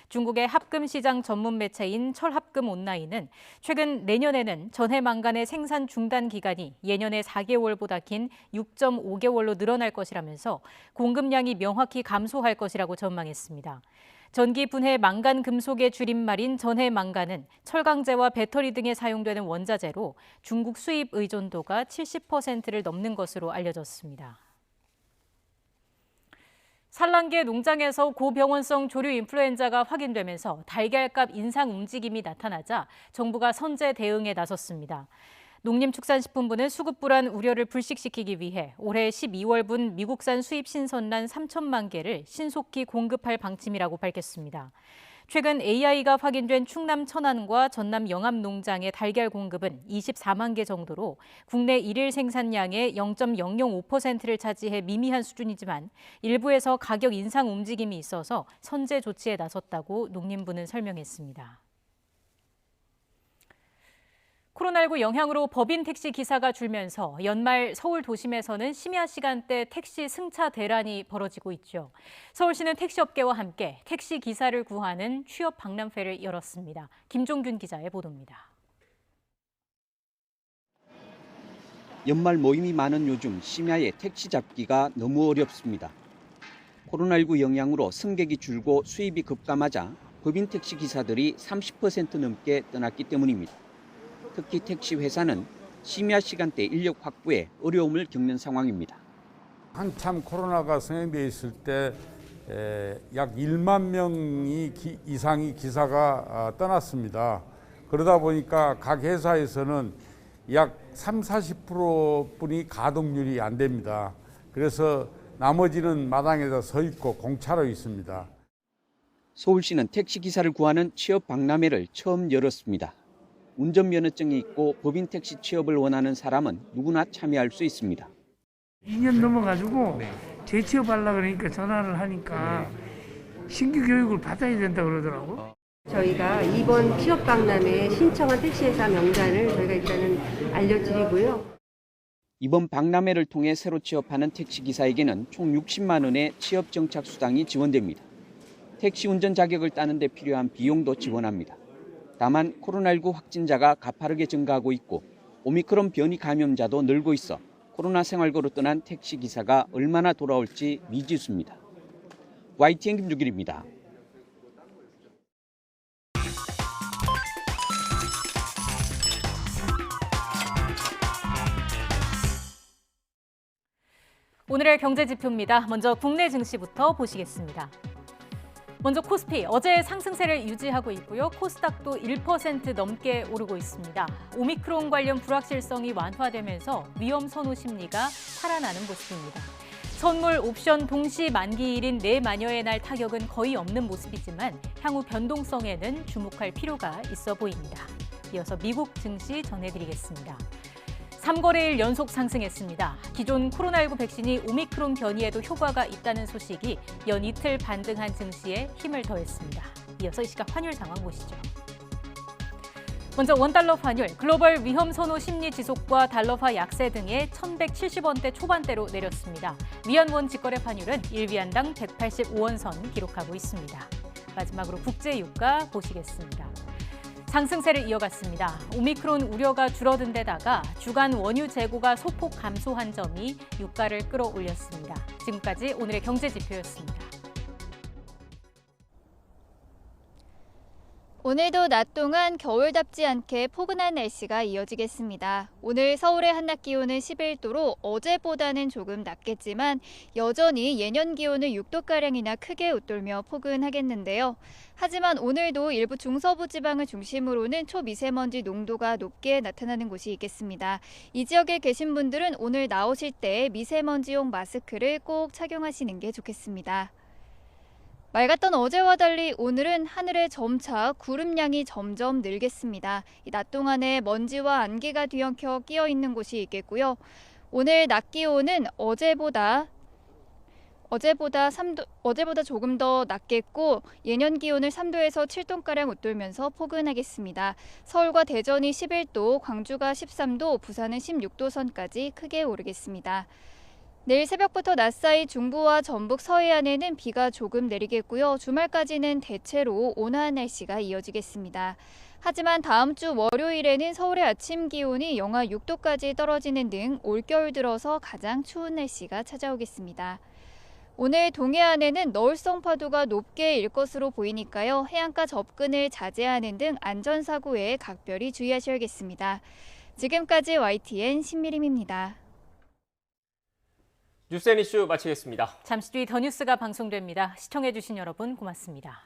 Speaker 1: 중국의 합금시장 전문 매체인 철합금 온라인은 최근 내년에는 전해망간의 생산 중단 기간이 예년의 4개월보다 긴 6.5개월로 늘어날 것이라면서 공급량이 명확히 감소할 것이라고 전망했습니다. 전기 분해 망간 금속의 줄임말인 전해망간은 철강제와 배터리 등에 사용되는 원자재로 중국 수입 의존도가 70%를 넘는 것으로 알려졌습니다. 산란계 농장에서 고병원성 조류 인플루엔자가 확인되면서 달걀값 인상 움직임이 나타나자 정부가 선제 대응에 나섰습니다. 농림축산식품부는 수급 불안 우려를 불식시키기 위해 올해 12월분 미국산 수입 신선란 3천만 개를 신속히 공급할 방침이라고 밝혔습니다. 최근 AI가 확인된 충남 천안과 전남 영암 농장의 달걀 공급은 24만 개 정도로 국내 일일 생산량의 0.005%를 차지해 미미한 수준이지만 일부에서 가격 인상 움직임이 있어서 선제 조치에 나섰다고 농림부는 설명했습니다. 코로나19 영향으로 법인 택시 기사가 줄면서 연말 서울 도심에서는 심야 시간대 택시 승차 대란이 벌어지고 있죠. 서울시는 택시업계와 함께 택시 기사를 구하는 취업 박람회를 열었습니다. 김종균 기자의 보도입니다.
Speaker 21: 연말 모임이 많은 요즘 심야에 택시 잡기가 너무 어렵습니다. 코로나19 영향으로 승객이 줄고 수입이 급감하자 법인 택시 기사들이 30% 넘게 떠났기 때문입니다. 특히 택시 회사는 심야 시간대 인력 확보에 어려움을 겪는 상황입니다.
Speaker 22: 한참 코로나가 성행돼 있을 때 약 1만 명이 이상의 기사가 떠났습니다. 그러다 보니까 각 회사에서는 약 30-40%뿐이 가동률이 안 됩니다. 그래서 나머지는 마당에다 서 있고 공차로 있습니다.
Speaker 21: 서울시는 택시 기사를 구하는 취업 박람회를 처음 열었습니다. 운전면허증이 있고 법인 택시 취업을 원하는 사람은 누구나 참여할 수 있습니다.
Speaker 23: 2년 넘어가지고 재취업하려고 그러니까 전화를 하니까 신규 교육을 받아야 된다고 그러더라고.
Speaker 24: 저희가 이번 취업 박람회에 신청한 택시회사 명단을 저희가 일단은 알려드리고요.
Speaker 21: 이번 박람회를 통해 새로 취업하는 택시기사에게는 총 60만 원의 취업 정착 수당이 지원됩니다. 택시 운전 자격을 따는 데 필요한 비용도 지원합니다. 다만 코로나19 확진자가 가파르게 증가하고 있고 오미크론 변이 감염자도 늘고 있어 코로나 생활고로 떠난 택시기사가 얼마나 돌아올지 미지수입니다. YTN 김주길입니다.
Speaker 1: 오늘의 경제지표입니다. 먼저 국내 증시부터 보시겠습니다. 먼저 코스피, 어제 상승세를 유지하고 있고요. 코스닥도 1% 넘게 오르고 있습니다. 오미크론 관련 불확실성이 완화되면서 위험 선호 심리가 살아나는 모습입니다. 선물, 옵션 동시 만기일인 내마녀의 날 타격은 거의 없는 모습이지만 향후 변동성에는 주목할 필요가 있어 보입니다. 이어서 미국 증시 전해드리겠습니다. 3거래일 연속 상승했습니다. 기존 코로나19 백신이 오미크론 변이에도 효과가 있다는 소식이 연 이틀 반등한 증시에 힘을 더했습니다. 이어서 이 시각 환율 상황 보시죠. 먼저 원달러 환율, 글로벌 위험 선호 심리 지속과 달러화 약세 등의 1,170원대 초반대로 내렸습니다. 위안원 직거래 환율은 1위안당 185원 선 기록하고 있습니다. 마지막으로 국제 유가 보시겠습니다. 상승세를 이어갔습니다. 오미크론 우려가 줄어든 데다가 주간 원유 재고가 소폭 감소한 점이 유가를 끌어올렸습니다. 지금까지 오늘의 경제지표였습니다.
Speaker 25: 오늘도 낮 동안 겨울답지 않게 포근한 날씨가 이어지겠습니다. 오늘 서울의 한낮 기온은 11도로 어제보다는 조금 낮겠지만 여전히 예년 기온을 6도가량이나 크게 웃돌며 포근하겠는데요. 하지만 오늘도 일부 중서부 지방을 중심으로는 초미세먼지 농도가 높게 나타나는 곳이 있겠습니다. 이 지역에 계신 분들은 오늘 나오실 때 미세먼지용 마스크를 꼭 착용하시는 게 좋겠습니다. 맑았던 어제와 달리 오늘은 하늘에 점차 구름량이 점점 늘겠습니다. 낮 동안에 먼지와 안개가 뒤엉켜 끼어 있는 곳이 있겠고요. 오늘 낮 기온은 어제보다 조금 더 낮겠고 예년 기온을 3도에서 7도가량 웃돌면서 포근하겠습니다. 서울과 대전이 11도, 광주가 13도, 부산은 16도 선까지 크게 오르겠습니다. 내일 새벽부터 낮 사이 중부와 전북 서해안에는 비가 조금 내리겠고요. 주말까지는 대체로 온화한 날씨가 이어지겠습니다. 하지만 다음 주 월요일에는 서울의 아침 기온이 영하 6도까지 떨어지는 등 올겨울 들어서 가장 추운 날씨가 찾아오겠습니다. 오늘 동해안에는 너울성 파도가 높게 일 것으로 보이니까요. 해안가 접근을 자제하는 등 안전사고에 각별히 주의하셔야겠습니다. 지금까지 YTN 신미림입니다.
Speaker 2: 뉴스 앤 이슈 마치겠습니다.
Speaker 1: 잠시 뒤 더 뉴스가 방송됩니다. 시청해주신 여러분 고맙습니다.